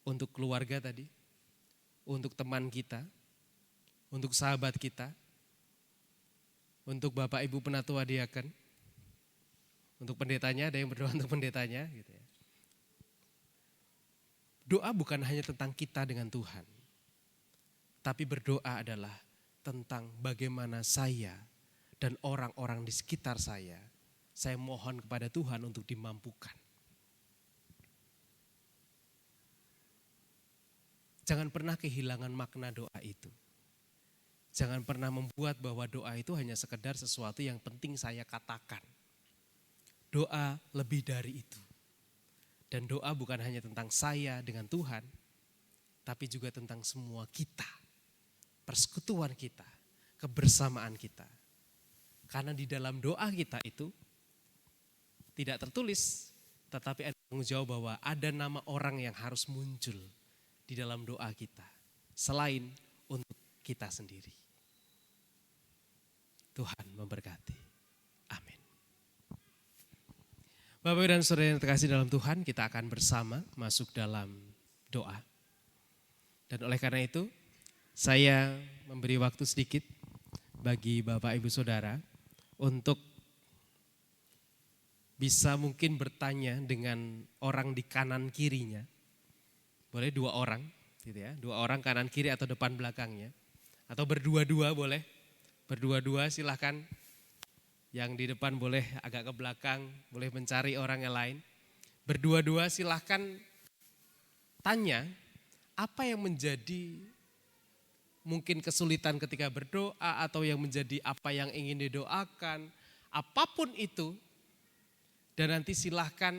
untuk keluarga tadi, untuk teman kita, untuk sahabat kita, untuk Bapak Ibu Penatua Diaken, untuk pendetanya, ada yang berdoa untuk pendetanya gitu ya. Doa bukan hanya tentang kita dengan Tuhan, tapi berdoa adalah tentang bagaimana saya dan orang-orang di sekitar saya mohon kepada Tuhan untuk dimampukan. Jangan pernah kehilangan makna doa itu. Jangan pernah membuat bahwa doa itu hanya sekedar sesuatu yang penting saya katakan. Doa lebih dari itu. Dan doa bukan hanya tentang saya dengan Tuhan, tapi juga tentang semua kita. Persekutuan kita, kebersamaan kita. Karena di dalam doa kita itu tidak tertulis, tetapi ada tanggung jawab bahwa ada nama orang yang harus muncul di dalam doa kita. Selain untuk kita sendiri. Tuhan memberkati. Amin. Bapak dan saudara yang terkasih dalam Tuhan, kita akan bersama masuk dalam doa. Dan oleh karena itu, saya memberi waktu sedikit bagi Bapak Ibu Saudara untuk bisa mungkin bertanya dengan orang di kanan kirinya. Boleh 2 orang, gitu ya. 2 orang kanan kiri atau depan belakangnya. Atau berdua-dua boleh. Berdua-dua silahkan. Yang di depan boleh agak ke belakang, boleh mencari orang yang lain. Berdua-dua silahkan tanya apa yang menjadi mungkin kesulitan ketika berdoa atau yang menjadi apa yang ingin didoakan. Apapun itu. Dan nanti silahkan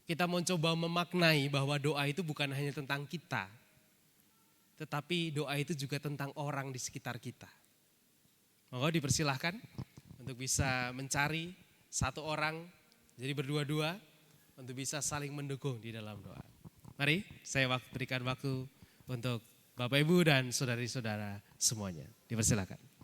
kita mau coba memaknai bahwa doa itu bukan hanya tentang kita. Tetapi doa itu juga tentang orang di sekitar kita. Monggo dipersilahkan untuk bisa mencari satu orang, jadi berdua-dua untuk bisa saling mendukung di dalam doa. Mari saya berikan waktu untuk Bapak Ibu dan saudari-saudara semuanya. Dipersilahkan.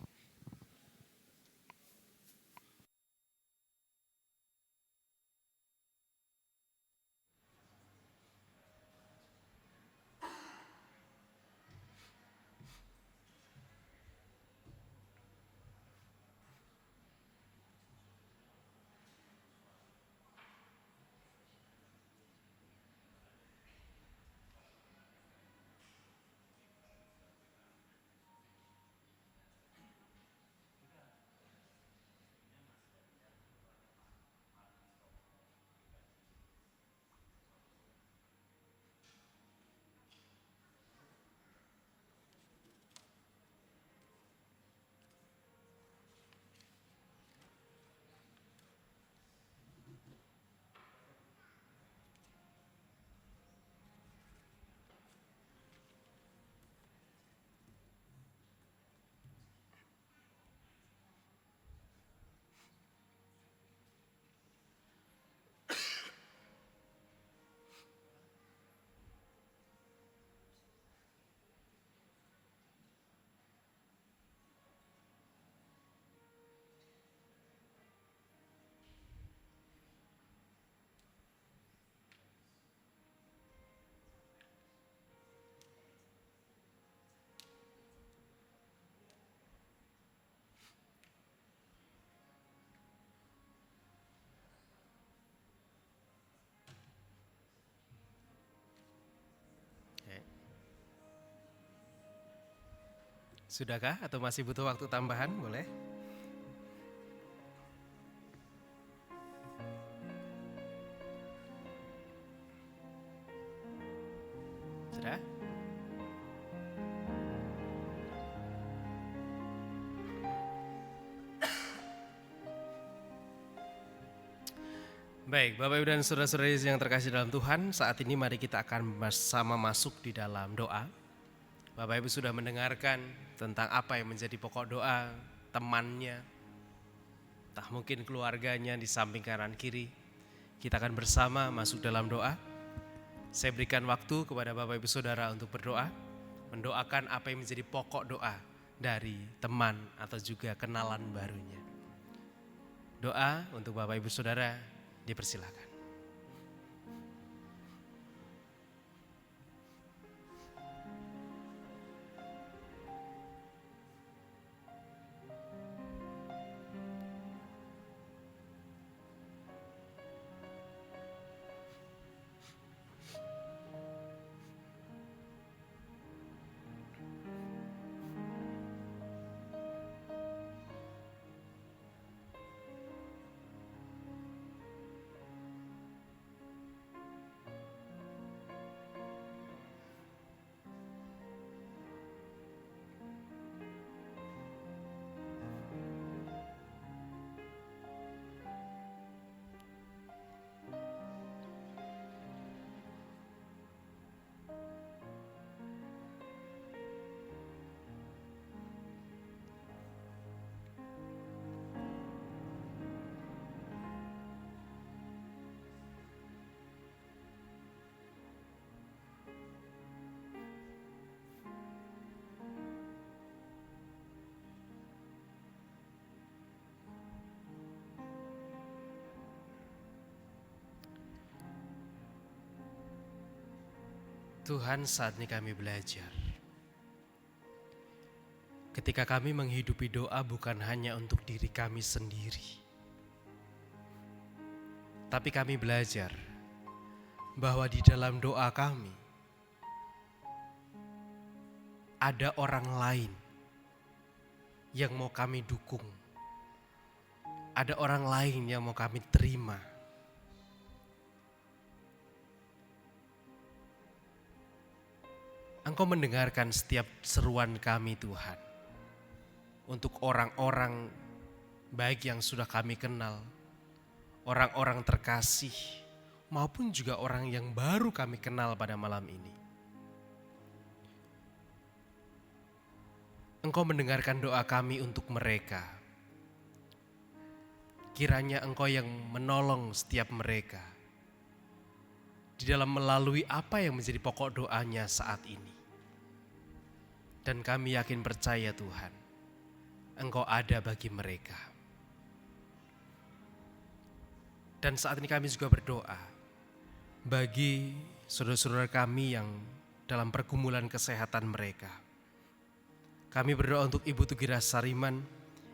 Sudahkah atau masih butuh waktu tambahan? Boleh. Sudah? Baik, Bapak Ibu dan saudara-saudari yang terkasih dalam Tuhan, saat ini mari kita akan bersama masuk di dalam doa. Bapak Ibu sudah mendengarkan tentang apa yang menjadi pokok doa, temannya, entah mungkin keluarganya di samping kanan kiri. Kita akan bersama masuk dalam doa. Saya berikan waktu kepada Bapak Ibu Saudara untuk berdoa, mendoakan apa yang menjadi pokok doa dari teman atau juga kenalan barunya. Doa untuk Bapak Ibu Saudara, dipersilakan. Tuhan, saat ini kami belajar. Ketika kami menghidupi doa bukan hanya untuk diri kami sendiri, tapi kami belajar bahwa di dalam doa kami ada orang lain yang mau kami dukung. Ada orang lain yang mau kami terima. Engkau mendengarkan setiap seruan kami, Tuhan, untuk orang-orang baik yang sudah kami kenal, orang-orang terkasih, maupun juga orang yang baru kami kenal pada malam ini. Engkau mendengarkan doa kami untuk mereka. Kiranya Engkau yang menolong setiap mereka di dalam melalui apa yang menjadi pokok doanya saat ini. Dan kami yakin percaya, Tuhan, Engkau ada bagi mereka. Dan saat ini kami juga berdoa bagi saudara-saudara kami yang dalam pergumulan kesehatan mereka. Kami berdoa untuk Ibu Tugira Sariman,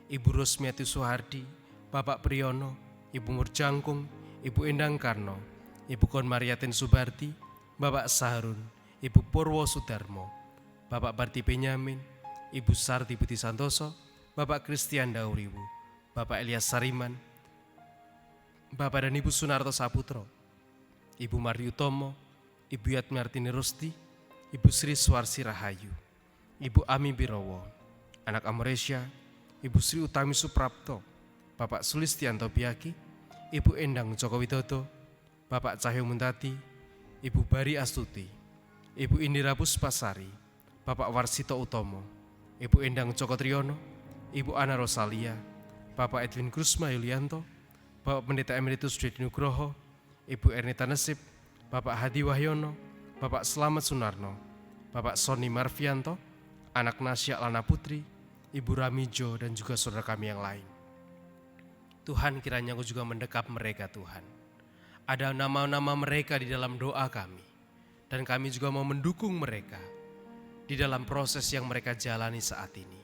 Ibu Rosmiati Suhardi, Bapak Priyono, Ibu Murjangkung, Ibu Endang Karno, Ibu Kon Mariatin Subarti, Bapak Saharun, Ibu Purwo Sudarmo, Bapak Barti Benyamin, Ibu Sarti Putih Santoso, Bapak Christian Dauriwu, Bapak Elias Sariman, Bapak dan Ibu Sunarto Saputro, Ibu Mariutomo, Ibu Yatmartini Rusti, Ibu Sri Swarsi Rahayu, Ibu Ami Birowo, Anak Amoresya, Ibu Sri Utami Suprapto, Bapak Sulistianto Piaki, Ibu Endang Joko Widodo, Bapak Cahyo Muntati, Ibu Bari Astuti, Ibu Indira Puspasari, Bapak Warsito Utomo, Ibu Endang Joko Triyono, Ibu Ana Rosalia, Bapak Edwin Krusma Yulianto, Bapak Pendeta Emeritus Dwi Nugroho, Ibu Ernita Nesip, Bapak Hadi Wahyono, Bapak Slamet Sunarno, Bapak Sony Marvianto, Anak Nasya Lana Putri, Ibu Ramijo, dan juga saudara kami yang lain. Tuhan, kiranya Engkau juga mendekap mereka, Tuhan. Ada nama-nama mereka di dalam doa kami, dan kami juga mau mendukung mereka di dalam proses yang mereka jalani saat ini.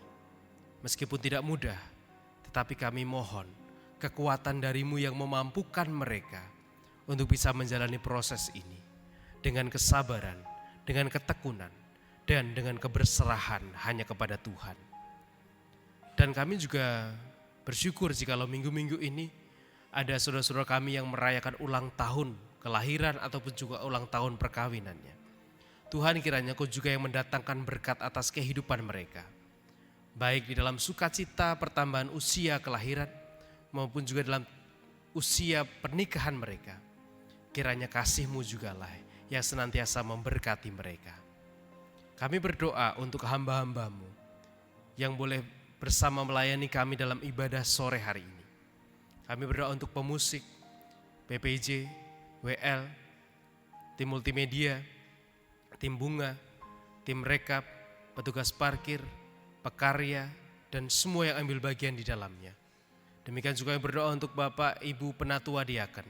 Meskipun tidak mudah, tetapi kami mohon kekuatan dari-Mu yang memampukan mereka untuk bisa menjalani proses ini dengan kesabaran, dengan ketekunan, dan dengan keberserahan hanya kepada Tuhan. Dan kami juga bersyukur jikalau minggu-minggu ini ada saudara-saudara kami yang merayakan ulang tahun kelahiran ataupun juga ulang tahun perkawinannya. Tuhan, kiranya Kau juga yang mendatangkan berkat atas kehidupan mereka, baik di dalam sukacita pertambahan usia kelahiran maupun juga dalam usia pernikahan mereka. Kiranya kasih-Mu jugalah yang senantiasa memberkati mereka. Kami berdoa untuk hamba-hamba-Mu yang boleh bersama melayani kami dalam ibadah sore hari ini. Kami berdoa untuk pemusik, PPJ, WL, tim multimedia, tim bunga, tim rekap, petugas parkir, pekarya, dan semua yang ambil bagian di dalamnya. Demikian juga kami berdoa untuk Bapak Ibu Penatua Diaken.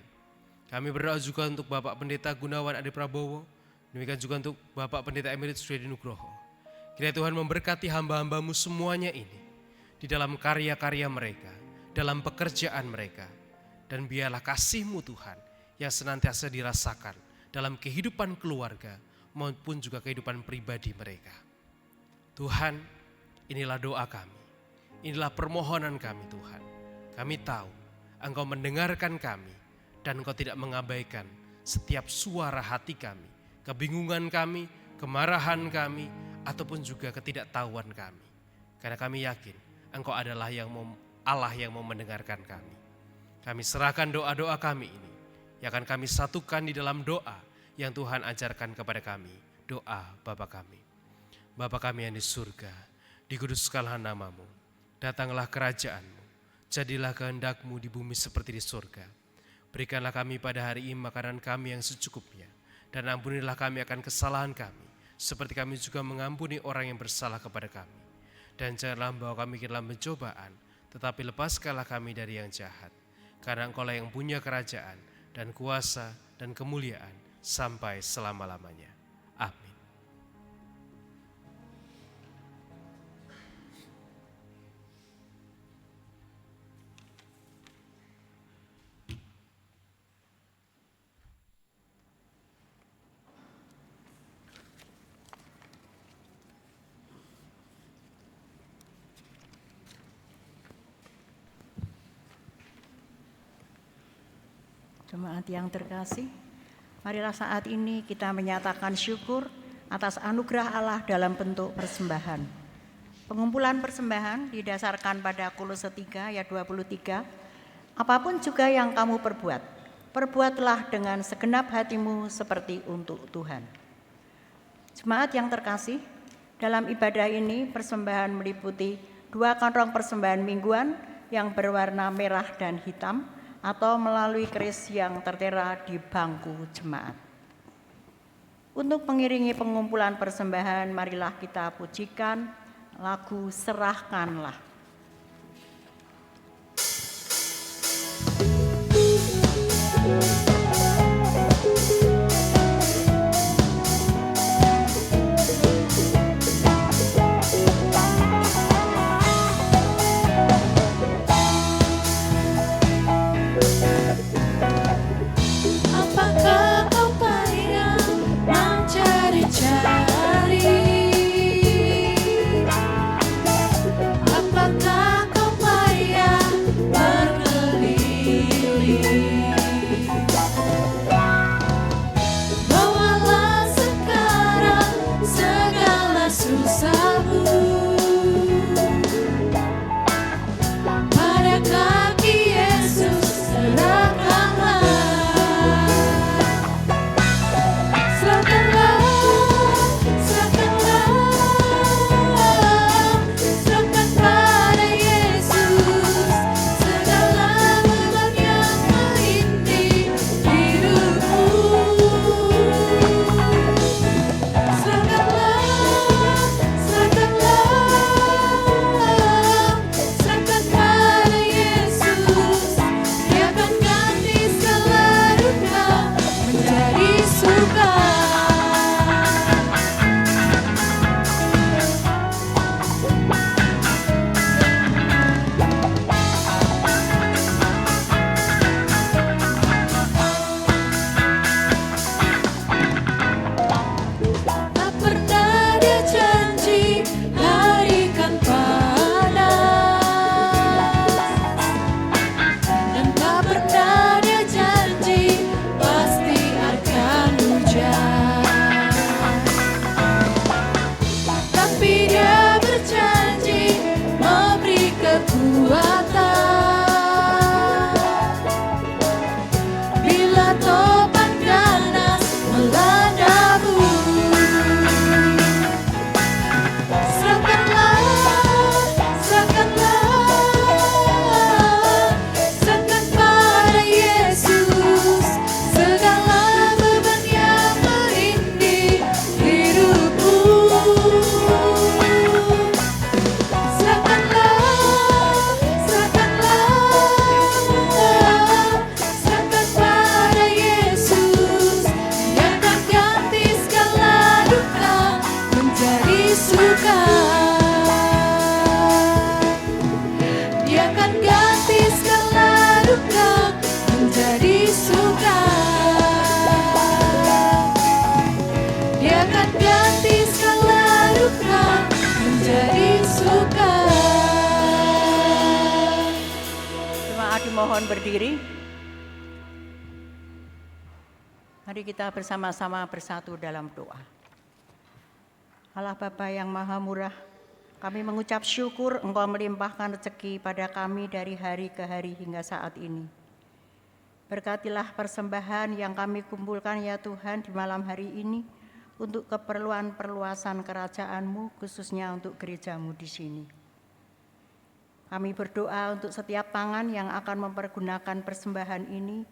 Kami berdoa juga untuk Bapak Pendeta Gunawan Adi Prabowo. Demikian juga untuk Bapak Pendeta Emeritus Dwi Nugroho. Kiranya Tuhan memberkati hamba-hamba-Mu semuanya ini di dalam karya-karya mereka, dalam pekerjaan mereka. Dan biarlah kasih-Mu Tuhan yang senantiasa dirasakan dalam kehidupan keluarga maupun juga kehidupan pribadi mereka. Tuhan, inilah doa kami, inilah permohonan kami Tuhan. Kami tahu Engkau mendengarkan kami dan Engkau tidak mengabaikan setiap suara hati kami, kebingungan kami, kemarahan kami, ataupun juga ketidaktahuan kami. Karena kami yakin Engkau adalah Allah yang mau mendengarkan kami. Kami serahkan doa-doa kami ini, yang akan kami satukan di dalam doa yang Tuhan ajarkan kepada kami. Doa Bapa kami. Bapa kami yang di surga, dikuduskanlah nama-Mu, datanglah kerajaan-Mu, jadilah kehendak-Mu di bumi seperti di surga. Berikanlah kami pada hari ini makanan kami yang secukupnya, dan ampunilah kami akan kesalahan kami, seperti kami juga mengampuni orang yang bersalah kepada kami. Dan janganlah membawa kami ke dalam pencobaan, tetapi lepaskanlah kami dari yang jahat. Karena Engkau-lah yang punya kerajaan dan kuasa dan kemuliaan sampai selama-lamanya. Amin. Jemaat yang terkasih, marilah saat ini kita menyatakan syukur atas anugerah Allah dalam bentuk persembahan. Pengumpulan persembahan didasarkan pada Kolose 3 ayat 23. Apapun juga yang kamu perbuat, perbuatlah dengan segenap hatimu seperti untuk Tuhan. Jemaat yang terkasih, dalam ibadah ini persembahan meliputi 2 kantong persembahan mingguan yang berwarna merah dan hitam atau melalui keris yang tertera di bangku jemaat. Untuk mengiringi pengumpulan persembahan, marilah kita pujikan lagu Serahkanlah. Apakah kau payah mencari-cari? Apakah kau payah berkeliling? Bawalah sekarang segala susahmu pada kaki Yesus, serahkanlah. Serahkanlah, serahkan pada Yesus segala beban yang melintih hidupmu. Serahkanlah, serahkan pada Yesus. Dia akan ganti segala duka menjadi suka. Tak pernah dia janji harikan panas, dan tak pernah dia janji pasti akan hujan. Tapi dia berjanji memberi kekuatan bila topan ganas meladamu. Serahkanlah, serahkan pada Yesus segala beban yang merintih hidupmu. Serahkan pada Yesus. Dia akan ganti segala duka menjadi suka. Dia akan ganti segala duka menjadi suka. Dia akan ganti segala duka menjadi suka. Jemaat dimohon berdiri. Mari kita bersama-sama bersatu dalam doa. Allah Bapa yang Maha Murah, kami mengucap syukur Engkau melimpahkan rezeki pada kami dari hari ke hari hingga saat ini. Berkatilah persembahan yang kami kumpulkan ya Tuhan di malam hari ini untuk keperluan perluasan kerajaan-Mu, khususnya untuk gereja-Mu di sini. Kami berdoa untuk setiap tangan yang akan mempergunakan persembahan ini,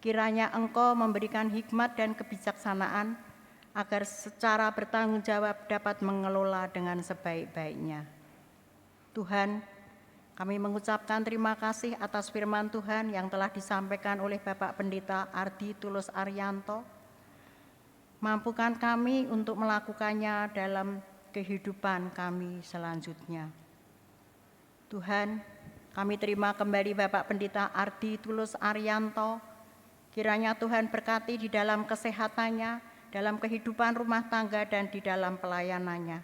kiranya Engkau memberikan hikmat dan kebijaksanaan agar secara bertanggung jawab dapat mengelola dengan sebaik-baiknya. Tuhan, kami mengucapkan terima kasih atas firman Tuhan yang telah disampaikan oleh Bapak Pendeta Ardi Tulus Arianto. Mampukan kami untuk melakukannya dalam kehidupan kami selanjutnya. Tuhan, kami terima kembali Bapak Pendeta Ardi Tulus Arianto. Kiranya Tuhan berkati di dalam kesehatannya, dalam kehidupan rumah tangga dan di dalam pelayanannya.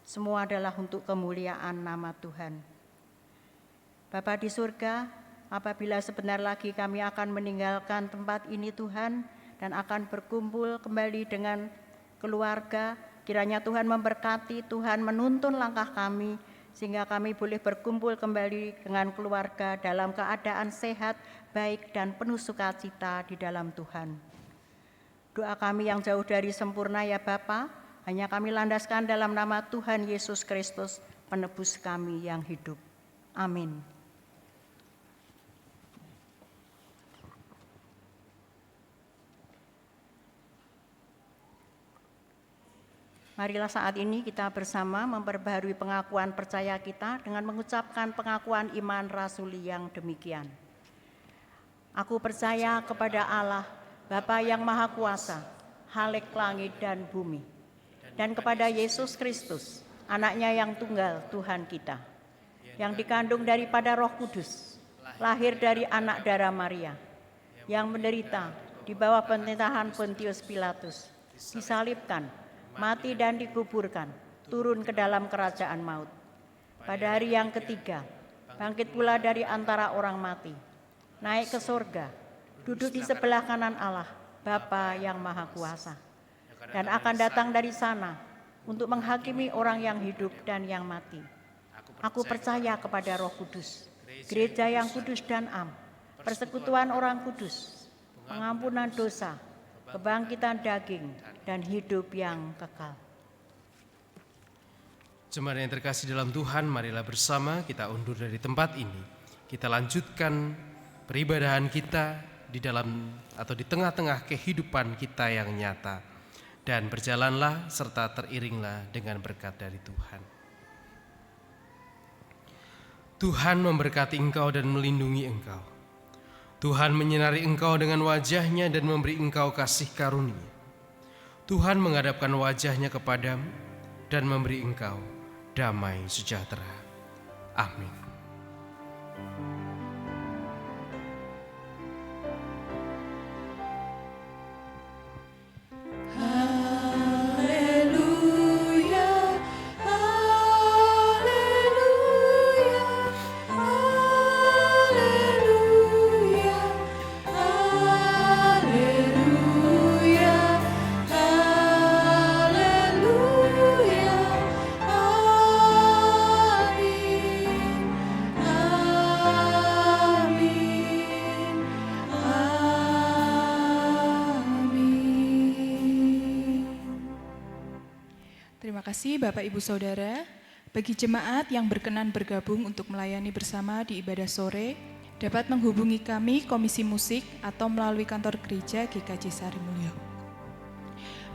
Semua adalah untuk kemuliaan nama Tuhan. Bapa di surga, apabila sebentar lagi kami akan meninggalkan tempat ini Tuhan, dan akan berkumpul kembali dengan keluarga. Kiranya Tuhan memberkati, Tuhan menuntun langkah kami, sehingga kami boleh berkumpul kembali dengan keluarga dalam keadaan sehat, baik dan penuh sukacita di dalam Tuhan. Doa kami yang jauh dari sempurna ya Bapa, hanya kami landaskan dalam nama Tuhan Yesus Kristus, penebus kami yang hidup. Amin. Marilah saat ini kita bersama memperbaharui pengakuan percaya kita dengan mengucapkan pengakuan iman rasuli yang demikian. Aku percaya kepada Allah, Bapa yang Maha Kuasa, Khalik langit dan bumi, dan kepada Yesus Kristus, Anaknya yang tunggal Tuhan kita, yang dikandung daripada Roh Kudus, lahir dari anak darah Maria, yang menderita di bawah pemerintahan Pontius Pilatus, disalibkan, mati dan dikuburkan, turun ke dalam kerajaan maut. Pada hari yang ketiga, bangkit pula dari antara orang mati, naik ke surga, duduk di sebelah kanan Allah, Bapa yang Maha Kuasa, dan akan datang dari sana untuk menghakimi orang yang hidup dan yang mati. Aku percaya kepada Roh Kudus, gereja yang kudus dan am, persekutuan orang kudus, pengampunan dosa, kebangkitan daging, dan hidup yang kekal. Jemaat yang terkasih dalam Tuhan, marilah bersama kita undur dari tempat ini. Kita lanjutkan peribadahan kita di dalam atau di tengah-tengah kehidupan kita yang nyata. Dan berjalanlah serta teriringlah dengan berkat dari Tuhan. Tuhan memberkati engkau dan melindungi engkau. Tuhan menyinari engkau dengan wajah-Nya dan memberi engkau kasih karunia. Tuhan menghadapkan wajah-Nya kepadamu dan memberi engkau damai sejahtera. Amin. Terima kasih Bapak Ibu Saudara. Bagi jemaat yang berkenan bergabung untuk melayani bersama di ibadah sore, dapat menghubungi kami Komisi Musik atau melalui kantor gereja GKJ Sarimulyo.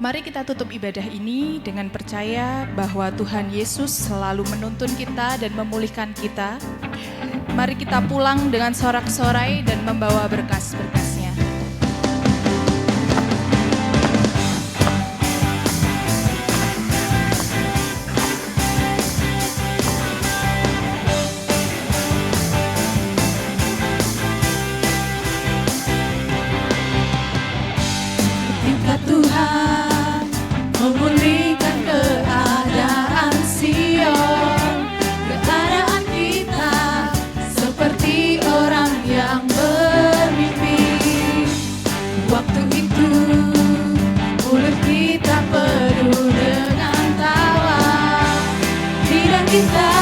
Mari kita tutup ibadah ini dengan percaya bahwa Tuhan Yesus selalu menuntun kita dan memulihkan kita. Mari kita pulang dengan sorak-sorai dan membawa berkas-berkasnya. Tuhan memulihkan keadaan Sion, keadaan kita seperti orang yang bermimpi. Waktu itu mulut kita penuh dengan tawa, lidah kita